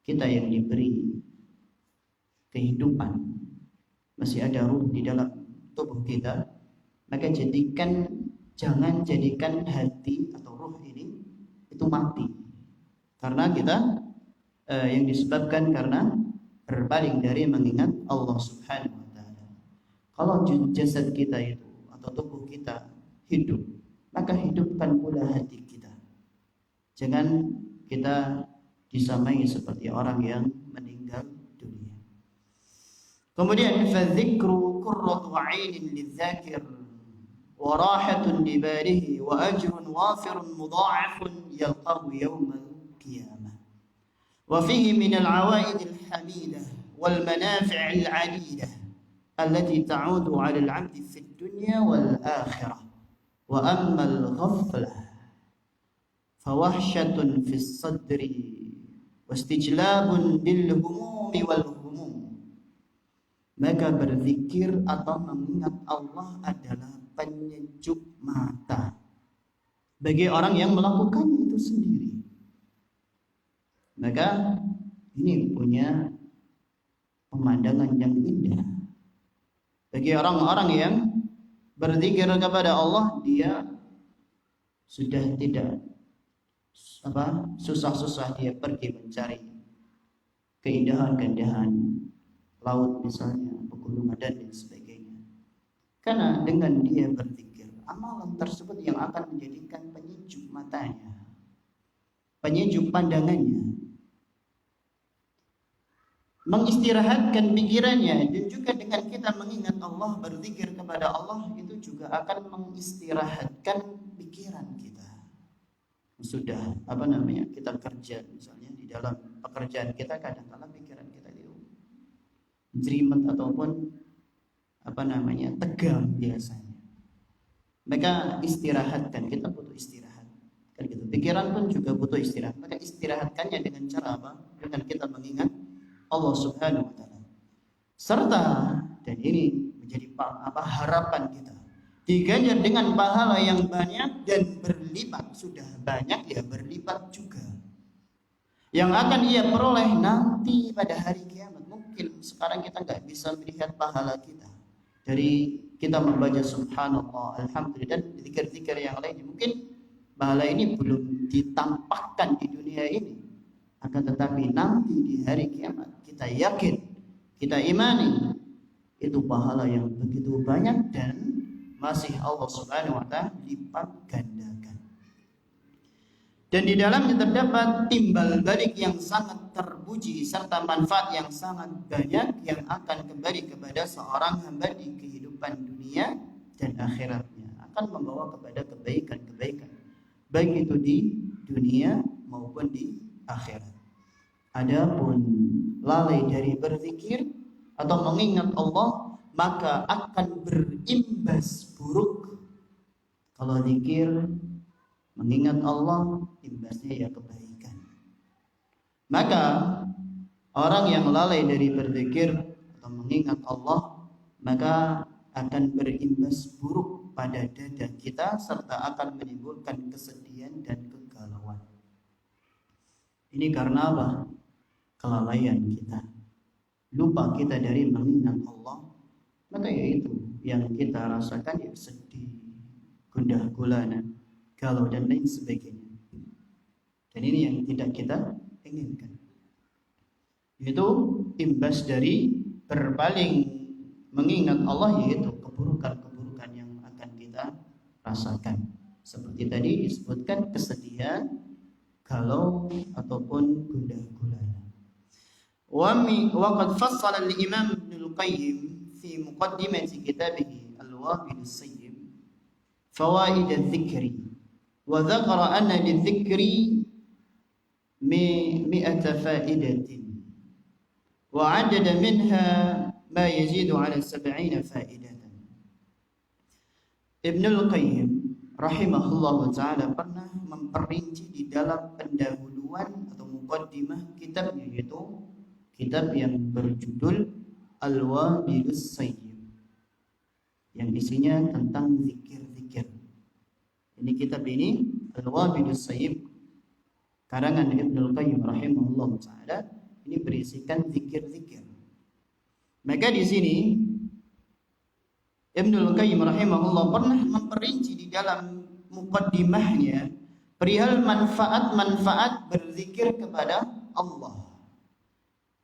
kita yang diberi kehidupan, masih ada ruh di dalam tubuh kita, maka jangan jadikan hati atau ruh ini itu mati. Karena kita yang disebabkan karena berpaling dari mengingat Allah Subhanahu wa taala. Kalau jasad kita itu atau tubuh kita hidup, maka hidupkan pula hati kita. Jangan kita disamai seperti orang yang meninggal dunia. Kemudian fadzikru qurratu 'ainin lidzakir wa rahatun libalihi wa ajrun wafirun mudha'afun yalqahu yawmal qiyamah. وفيه من العوائد الحميدة والمنافع العديدة التي تعود على العبد في الدنيا والآخرة. وأما الغفلة فوحشة في الصدر واستجلاب للهموم والغموم. Maka berzikir atau mengingat Allah adalah penyejuk mata bagi orang yang melakukannya itu sendiri. Maka ini punya pemandangan yang indah bagi orang-orang yang berzikir kepada Allah. Dia sudah tidak susah-susah dia pergi mencari keindahan-keindahan laut misalnya, pegunungan dan lain sebagainya. Karena dengan dia berzikir, amalan tersebut yang akan menjadikan penyejuk matanya, penyejuk pandangannya, mengistirahatkan pikirannya. Dan juga dengan kita mengingat Allah, berzikir kepada Allah, itu juga akan mengistirahatkan pikiran kita. Sudah kita kerja misalnya, di dalam pekerjaan kita kadang-kala pikiran kita itu jerimet ataupun tegang biasanya. Maka istirahatkan, kita butuh istirahat kan gitu. Pikiran pun juga butuh istirahat. Maka istirahatkannya dengan cara apa? Dengan kita mengingat Allah Subhanahu wa taala. Serta, dan ini menjadi harapan kita, diganjar dengan pahala yang banyak dan berlipat. Sudah banyak ya berlipat juga yang akan ia peroleh nanti pada hari kiamat. Mungkin sekarang kita nggak bisa melihat pahala kita dari kita membaca subhanallah, alhamdulillah dan zikir-zikir yang lain. Mungkin pahala ini belum ditampakkan di dunia ini, akan tetapi nanti di hari kiamat kita yakin, kita imani itu pahala yang begitu banyak dan masih Allah Subhanahu wa taala lipat gandakan. Dan di dalamnya terdapat timbal balik yang sangat terpuji serta manfaat yang sangat banyak yang akan kembali kepada seorang hamba di kehidupan dunia dan akhiratnya, akan membawa kepada kebaikan-kebaikan baik itu di dunia maupun di akhirat. Adapun lalai dari berzikir atau mengingat Allah, maka akan berimbas buruk. Kalau zikir, mengingat Allah, imbasnya ya kebaikan. Maka orang yang lalai dari berzikir atau mengingat Allah, maka akan berimbas buruk pada dada kita serta akan menimbulkan kesedihan dan kegalauan. Ini karena apa? Kelalaian kita, lupa kita dari mengingat Allah. Maka yaitu yang kita rasakan ya sedih, gundah gulana, galau dan lain sebagainya. Dan ini yang tidak kita inginkan. Itu imbas dari berpaling mengingat Allah, yaitu keburukan-keburukan yang akan kita rasakan. Seperti tadi disebutkan kesedihan, galau ataupun gundah gulana. وقد فصل الإمام ابن القيم في مقدمة كتابه الوابل الصيب فوائد الذكر، وذكر أن للذكر 100 فائدة، وعدد منها ما يزيد على 70 فائدة. Ibnul Qayyim rahimahullah ta'ala pernah memperinci di dalam pendahuluan atau muqaddimah kitabnya, yaitu kitab yang berjudul Al-Wabilus Sayyib, yang isinya tentang zikir-zikir. Ini kitab ini Al-Wabilus Sayyib karangan Ibnul Qayyim rahimahullah ta'ala, ini berisikan zikir-zikir. Maka di sini Ibnul Qayyim rahimahullah pernah memperinci di dalam muqaddimahnya perihal manfaat-manfaat berzikir kepada Allah.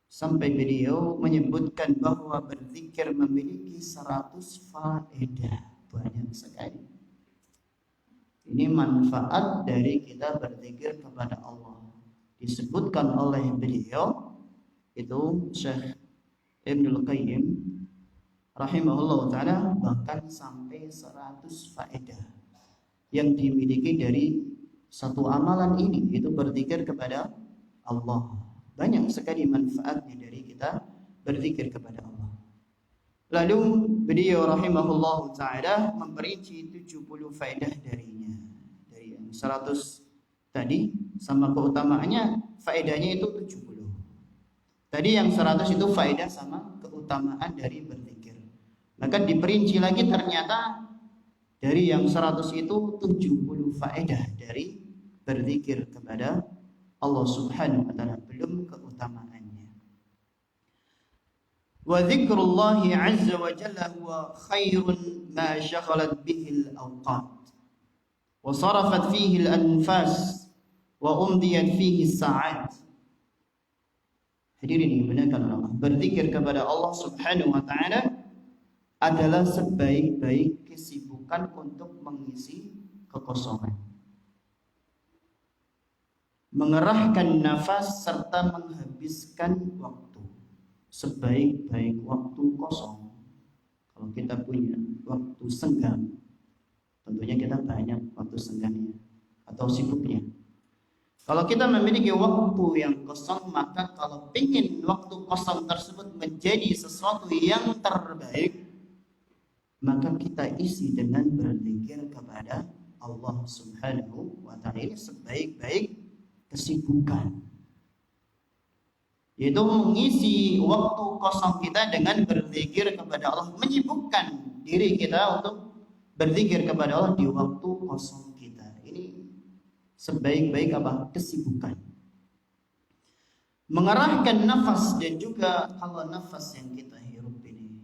Sampai beliau menyebutkan bahwa berzikir memiliki 100 faedah. Banyak sekali. Ini manfaat dari kita berzikir kepada Allah. Disebutkan oleh beliau, itu Syekh Ibnul Qayyim rahimahullah ta'ala, bahkan sampai 100 faedah yang dimiliki dari satu amalan ini, yaitu berzikir kepada Allah. Banyak sekali manfaatnya dari kita berzikir kepada Allah. Lalu beliau rahimahullah ta'ala memperinci 70 faedah darinya. Dari yang 100 tadi sama keutamaannya, faedahnya itu 70. Tadi yang 100 itu faedah sama keutamaan dari berzikir. Maka diperinci lagi, ternyata dari yang 100 itu 70 faedah dari berzikir kepada Allah Subhanahu wa ta'ala, belum keutamaannya. Wa dzikrullahi 'azza wa jalla huwa khairun ma syaghalat bihi al-awqat wa sarafat fihi al-anfas wa umdiyat fihi as-sa'at. Hadirin dimuliakan Allah, berzikir kepada Allah Subhanahu wa ta'ala adalah sebaik-baik kesibukan untuk mengisi kekosongan, mengerahkan nafas serta menghabiskan waktu. Sebaik-baik waktu kosong, kalau kita punya waktu senggang, tentunya kita banyak waktu senggangnya atau sibuknya. Kalau kita memiliki waktu yang kosong, maka kalau ingin waktu kosong tersebut menjadi sesuatu yang terbaik, maka kita isi dengan berzikir kepada Allah Subhanahu wa ta'ala. Ini sebaik-baik kesibukan, yaitu mengisi waktu kosong kita dengan berzikir kepada Allah, menyibukkan diri kita untuk berzikir kepada Allah di waktu kosong kita. Ini sebaik-baik apa? Kesibukan. Mengerahkan nafas, dan juga kalau nafas yang kita hirup ini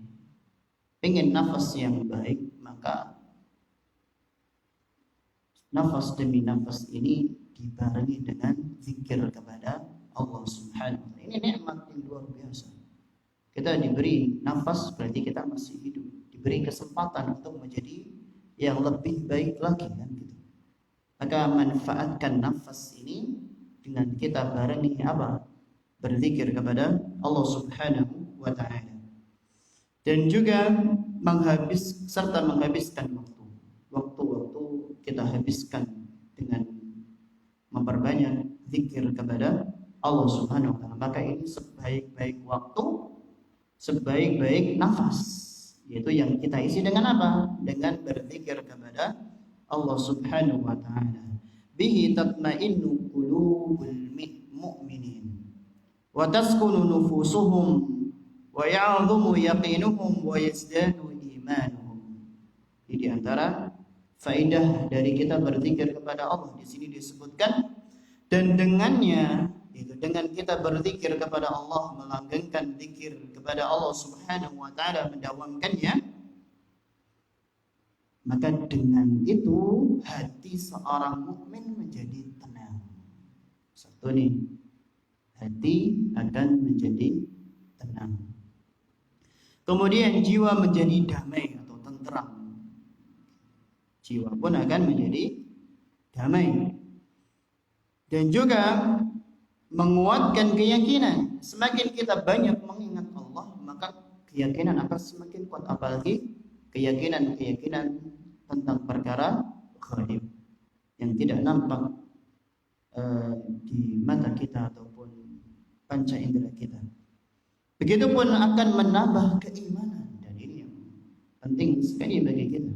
ingin nafas yang baik, maka nafas demi nafas ini dibarengi dengan zikir kepada Allah Subhanahu wa ta'ala. Ini nikmat yang luar biasa. Kita diberi nafas, berarti kita masih hidup, diberi kesempatan untuk menjadi yang lebih baik lagi, kan gitu. Maka manfaatkan nafas ini dengan kita barengi apa? Berzikir kepada Allah Subhanahu wa ta'ala. Dan juga menghabiskan waktu kita habiskan dengan memperbanyak zikir kepada Allah Subhanahu wa ta'ala. Maka ini sebaik-baik waktu, sebaik-baik nafas, yaitu yang kita isi dengan apa? Dengan berzikir kepada Allah Subhanahu wa ta'ala. Bihi tatma'innu qulubul mu'minin wa taskunu nufusuhum wa ya'dhumu yaqinuhum wa yazdadu imanuhum. Ini di antara faedah dari kita berzikir kepada Allah. Di sini disebutkan, dan dengannya, itu dengan kita berzikir kepada Allah, melanggengkan zikir kepada Allah Subhanahu wa ta'ala, mendawamkannya, maka dengan itu hati seorang mukmin menjadi tenang. Satu nih, hati akan menjadi tenang. Kemudian jiwa menjadi damai atau tenteram. Jiwa pun akan menjadi damai. Dan juga menguatkan keyakinan. Semakin kita banyak mengingat Allah, maka keyakinan akan semakin kuat. Apalagi keyakinan tentang perkara ghaib yang tidak nampak di mata kita ataupun panca indera kita. Begitupun akan menambah keimanan, dan ini yang penting sekali bagi kita.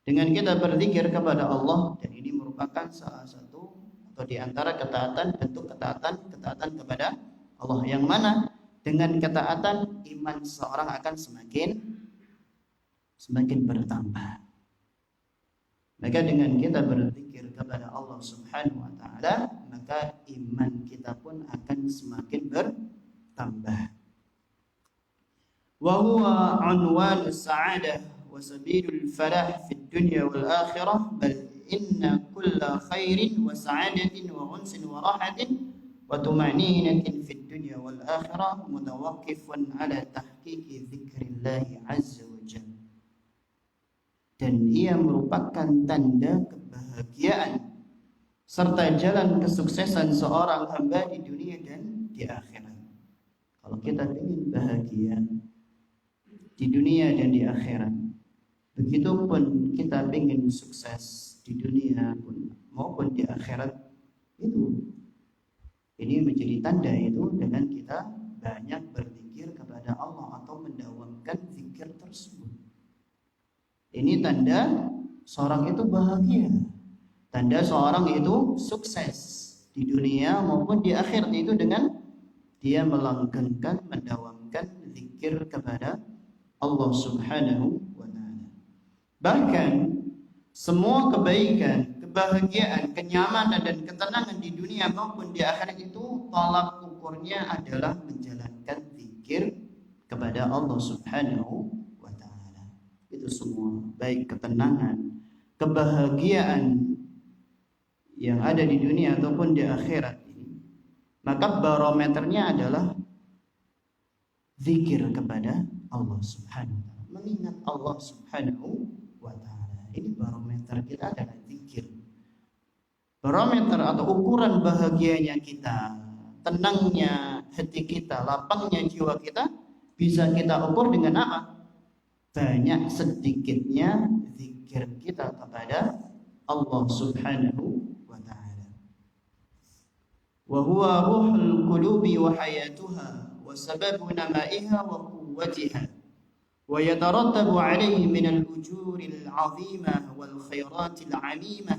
Dengan kita berzikir kepada Allah, dan ini merupakan salah satu atau di antara ketaatan, bentuk ketaatan kepada Allah, yang mana dengan ketaatan iman seorang akan semakin bertambah. Maka dengan kita berzikir kepada Allah Subhanahu wa taala, maka iman kita pun akan semakin bertambah. Wa huwa unwan as-sa'adah wa sabilul falah fid dunya wal akhirah, bal inna kulla khairin wa sa'adatin wa unsin wa rahatin wa tuma'ninatin fid dunya wal akhirah mutawaqqifun ala tahqiqi dzikrillah azza wa jalla. Dan ia merupakan tanda kebahagiaan serta jalan kesuksesan seorang hamba di dunia dan di akhirat. Kalau kita ingin bahagia di dunia dan di akhirat, begitupun kita ingin sukses di dunia pun maupun di akhirat, ini menjadi tanda itu dengan kita banyak berzikir kepada Allah atau mendawamkan zikir tersebut. Ini tanda seorang itu bahagia, tanda seorang itu sukses di dunia maupun di akhirat, itu dengan dia melanggengkan, mendawamkan zikir kepada Allah Subhanahu wa ta'ala. Bahkan semua kebaikan, kebahagiaan, kenyamanan dan ketenangan di dunia maupun di akhirat itu tolak ukurnya adalah menjalankan zikir kepada Allah Subhanahu wa ta'ala. Itu semua, baik ketenangan, kebahagiaan yang ada di dunia ataupun di akhirat ini, maka barometernya adalah zikir kepada Allah Subhanahu wa ta'ala, mengingat Allah Subhanahu wa ta'ala. Ini barometer kita adalah zikir. Barometer atau ukuran bahagianya kita, tenangnya hati kita, lapangnya jiwa kita, bisa kita ukur dengan apa? Banyak sedikitnya zikir kita kepada Allah Subhanahu wa ta'ala. Wa huwa ruhul qulubi wa hayatuha wa sababu namaiha wa quwwatiha wa yatarattabu alayhi min al-ujuril 'azimah wal khairatil 'amimah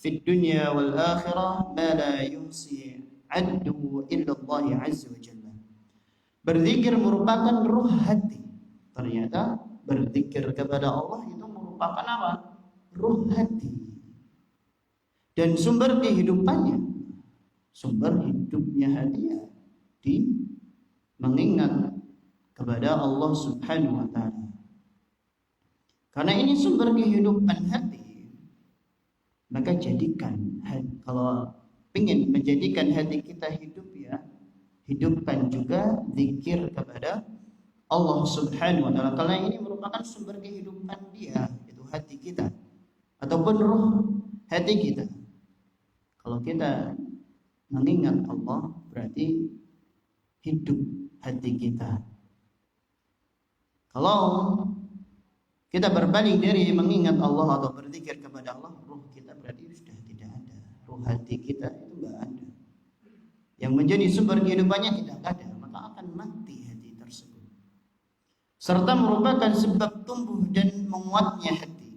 fid dunya wal akhirah ma la yuhsi 'addu illa Allah 'azza wa jalla. Berzikir merupakan ruh hati. Ternyata berzikir kepada Allah itu merupakan apa? Ruh hati. Dan sumber kehidupannya, sumber hidupnya hati ya, di mengingat kepada Allah Subhanahu wa ta'ala. Karena ini sumber kehidupan hati, maka jadikan hati, kalau ingin menjadikan hati kita hidup ya, hidupkan juga zikir kepada Allah Subhanahu wa ta'ala. Karena ini merupakan sumber kehidupan dia, itu hati kita ataupun ruh hati kita. Kalau kita mengingat Allah, berarti hidup hati kita. Kalau kita berbalik dari mengingat Allah atau berzikir kepada Allah, ruh kita berarti sudah tidak ada. Ruh hati kita itu enggak ada. Yang menjadi sumber kehidupannya tidak ada, maka akan mati hati tersebut. Serta merupakan sebab tumbuh dan menguatnya hati.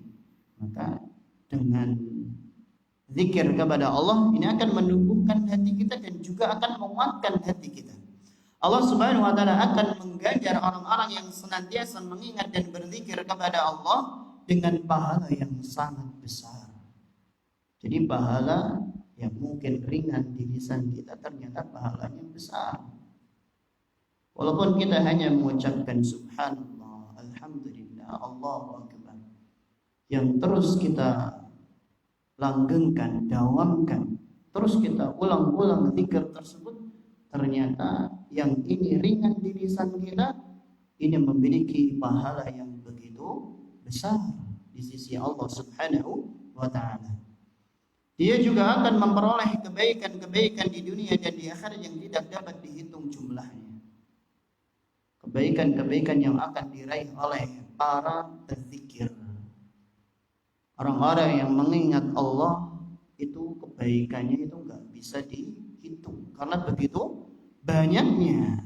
Maka dengan zikir kepada Allah ini akan menumbuhkan hati kita dan juga akan menguatkan hati kita. Allah Subhanahu wa ta'ala akan mengganjar orang-orang yang senantiasa mengingat dan berzikir kepada Allah dengan pahala yang sangat besar. Jadi pahala yang mungkin ringan di lisan kita, ternyata pahalanya besar. Walaupun kita hanya mengucapkan subhanallah, alhamdulillah, Allahu akbar, yang terus kita langgengkan, dawamkan, terus kita ulang-ulang zikir tersebut, ternyata yang ini ringan di lisan kita, ini memiliki pahala yang begitu besar di sisi Allah Subhanahu wa ta'ala. Dia juga akan memperoleh kebaikan-kebaikan di dunia dan di akhirat yang tidak dapat dihitung jumlahnya. Kebaikan-kebaikan yang akan diraih oleh para penzikir. Orang-orang yang mengingat Allah itu kebaikannya itu enggak bisa dihitung karena begitu banyaknya.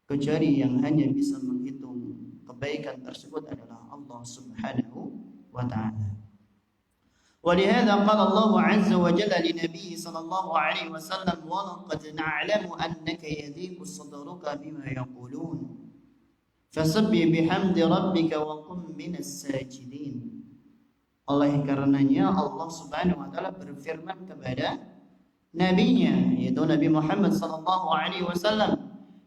Kecuali yang hanya bisa menghitung kebaikan tersebut adalah Allah Subhanahu wa ta'ala. ولهذا قال الله عز وجل لنبيه صلى الله عليه وسلم ولقد نعلم أنك يضيق صدرك بما يقولون فسبح بحمد ربك وقم من الساجدين. Oleh karenanya Allah Subhanahu wa taala berfirman kepada nabinya yaitu Nabi Muhammad sallallahu alaihi wasallam,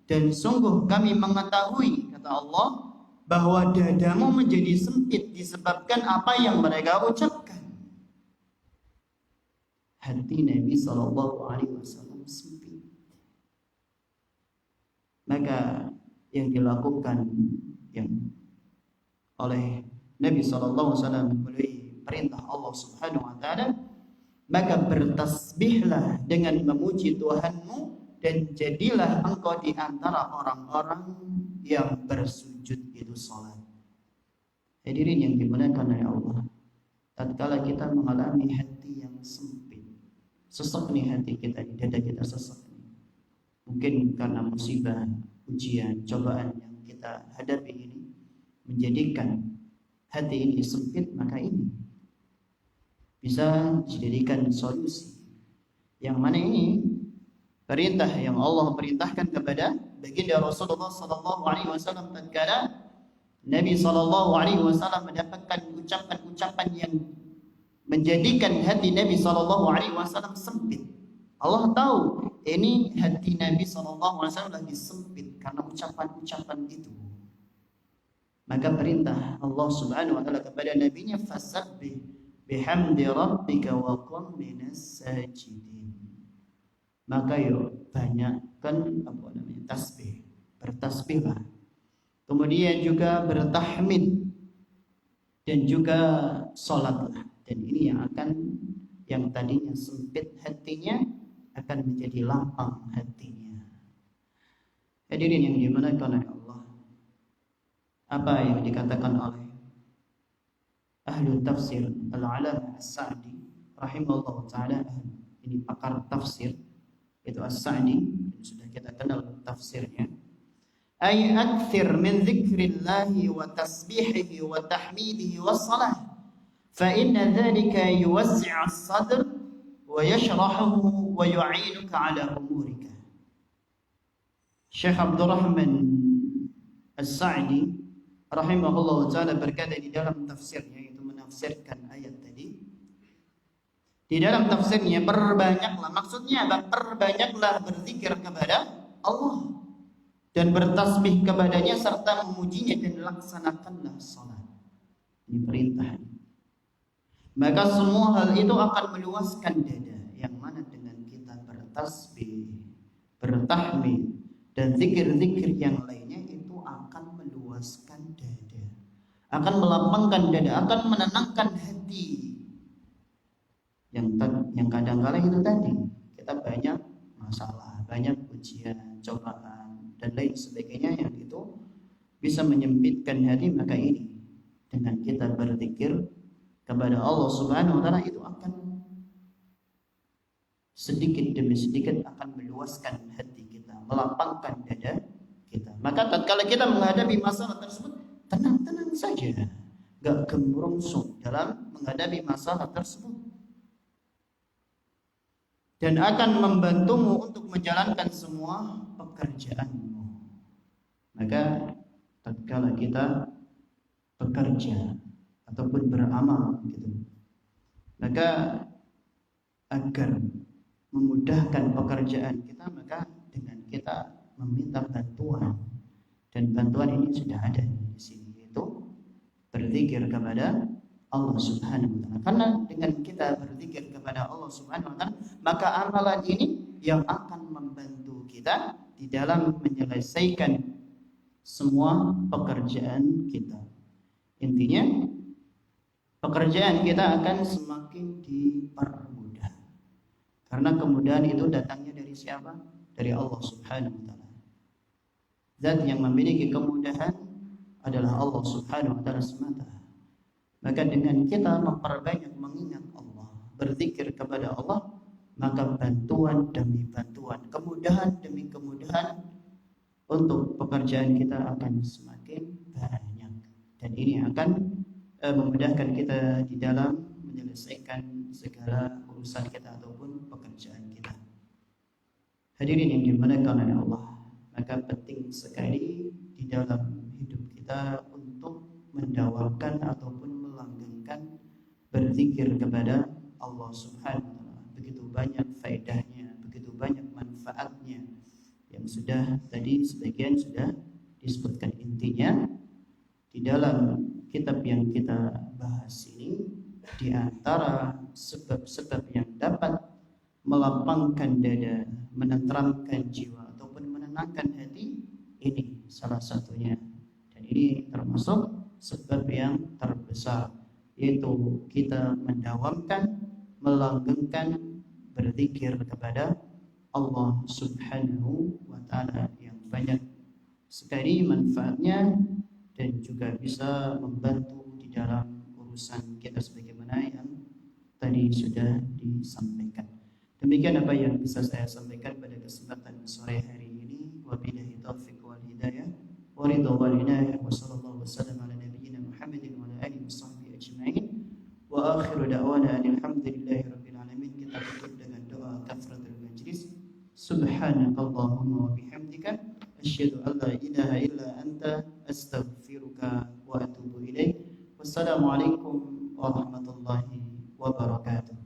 dan sungguh kami mengetahui, kata Allah, bahwa dadamu menjadi sempit disebabkan apa yang mereka ucapkan. Hati Nabi sallallahu alaihi wasallam sempit. Maka yang dilakukan yang oleh Nabi sallallahu alaihi wasallam melalui perintah Allah Subhanahu wa taala, maka bertasbihlah dengan memuji Tuhanmu dan jadilah engkau di antara orang-orang yang bersujud, itu salat. Hadirin yang dimuliakan oleh Allah, tatkala kita mengalami hati yang sempit, sesek nih hati kita, di dada kita sesek nih. Mungkin karena musibah, ujian, cobaan yang kita hadapi ini menjadikan hati ini sempit, maka ini bisa dijadikan solusi. Yang mana ini perintah yang Allah perintahkan kepada baginda Rasulullah sallallahu alaihi wasallam tatkala Nabi sallallahu alaihi wasallam mendapatkan ucapan-ucapan yang menjadikan hati Nabi sallallahu alaihi wasallam sempit. Allah tahu ini hati Nabi sallallahu alaihi wasallam lagi sempit karena ucapan-ucapan itu. Maka perintah Allah Subhanahu wa taala kepada nabinya, fasabbih bihamdi rabbika wa qum minas sajidin. Maka banyakkan tasbih, bertasbihlah. Kemudian juga bertahmid dan juga salatlah. Dan ini yang tadinya sempit hatinya akan menjadi lapang hatinya. Hadirin yang dimuliakan oleh Allah, apa yang dikatakan oleh ahli tafsir Al-Allamah As-Sa'di rahimahullah ta'ala, ini pakar tafsir, itu As-Sa'di, sudah kita kenal tafsirnya. Ay akthir min dzikrillahi wa tasbihihi wa tahmidihi wa salah فإن ذلك يوسع الصدر ويشرحه ويعينك على أمورك. Syekh Abdul Rahman As-Sa'di rahimahullah ta'ala berkata di dalam tafsirnya, yaitu menafsirkan ayat tadi. Di dalam tafsirnya, perbanyaklah, maksudnya perbanyaklah berzikir kepada Allah dan bertasbih kepadanya serta memujinya, dan laksanakanlah salat. Ini perintah. Maka semua hal itu akan meluaskan dada, yang mana dengan kita bertasbih, bertahmid dan zikir-zikir yang lainnya itu akan meluaskan dada, akan melapangkan dada, akan menenangkan hati. Yang kadang-kala itu tadi kita banyak masalah, banyak ujian, cobaan dan lain sebagainya yang itu bisa menyempitkan hati. Maka ini dengan kita berzikir kepada Allah Subhanahu wa taala itu akan sedikit demi sedikit akan meluaskan hati kita, melapangkan dada kita. Maka tatkala kita menghadapi masalah tersebut, tenang-tenang saja, gak gemerungsung dalam menghadapi masalah tersebut, dan akan membantumu untuk menjalankan semua pekerjaanmu. Maka tatkala kita bekerja ataupun beramal gitu, maka agar memudahkan pekerjaan kita, maka dengan kita meminta bantuan, dan bantuan ini sudah ada di sini, yaitu berzikir kepada Allah Subhanahu wa taala. Karena dengan kita berzikir kepada Allah Subhanahu wa taala, maka amalan ini yang akan membantu kita di dalam menyelesaikan semua pekerjaan kita. Intinya pekerjaan kita akan semakin dipermudah, karena kemudahan itu datangnya dari siapa? Dari Allah Subhanahu wa taala. Zat yang memiliki kemudahan adalah Allah Subhanahu wa taala semata. Maka dengan kita memperbanyak mengingat Allah, berzikir kepada Allah, maka bantuan demi bantuan, kemudahan demi kemudahan untuk pekerjaan kita akan semakin banyak, dan ini akan memudahkan kita di dalam menyelesaikan segala urusan kita ataupun pekerjaan kita. Hadirin yang dimuliakan oleh Allah, maka penting sekali di dalam hidup kita untuk mendawamkan ataupun melanggengkan berzikir kepada Allah Subhanahu wa taala. Begitu banyak faedahnya, begitu banyak manfaatnya yang sudah tadi sebagian sudah disebutkan. Intinya di dalam kitab yang kita bahas ini, di antara sebab-sebab yang dapat melapangkan dada, menenteramkan jiwa ataupun menenangkan hati, ini salah satunya. Dan ini termasuk sebab yang terbesar, yaitu kita mendawamkan, melanggengkan berzikir kepada Allah Subhanahu wa taala yang banyak sekali manfaatnya dan juga bisa membantu di dalam urusan kita sebagaimana yang tadi sudah disampaikan. Demikian apa yang bisa saya sampaikan pada kesempatan sore hari ini. Wabillahi taufiq wal hidayah wa ridha wal inayah wa sallallahu wasallam ala nabiyyina Muhammadin wa ala alihi washabbihi ajma'in. Wa akhiru da'wana alhamdulillahi rabbil alamin. Kita tutup dengan doa kafaratul majlis. Subhanakallahumma wa bihamdika asyhadu an la ilaha illa anta astaghfiruka wa atubu ilaik. Wassalamualaikum warahmatullahi wabarakatuh.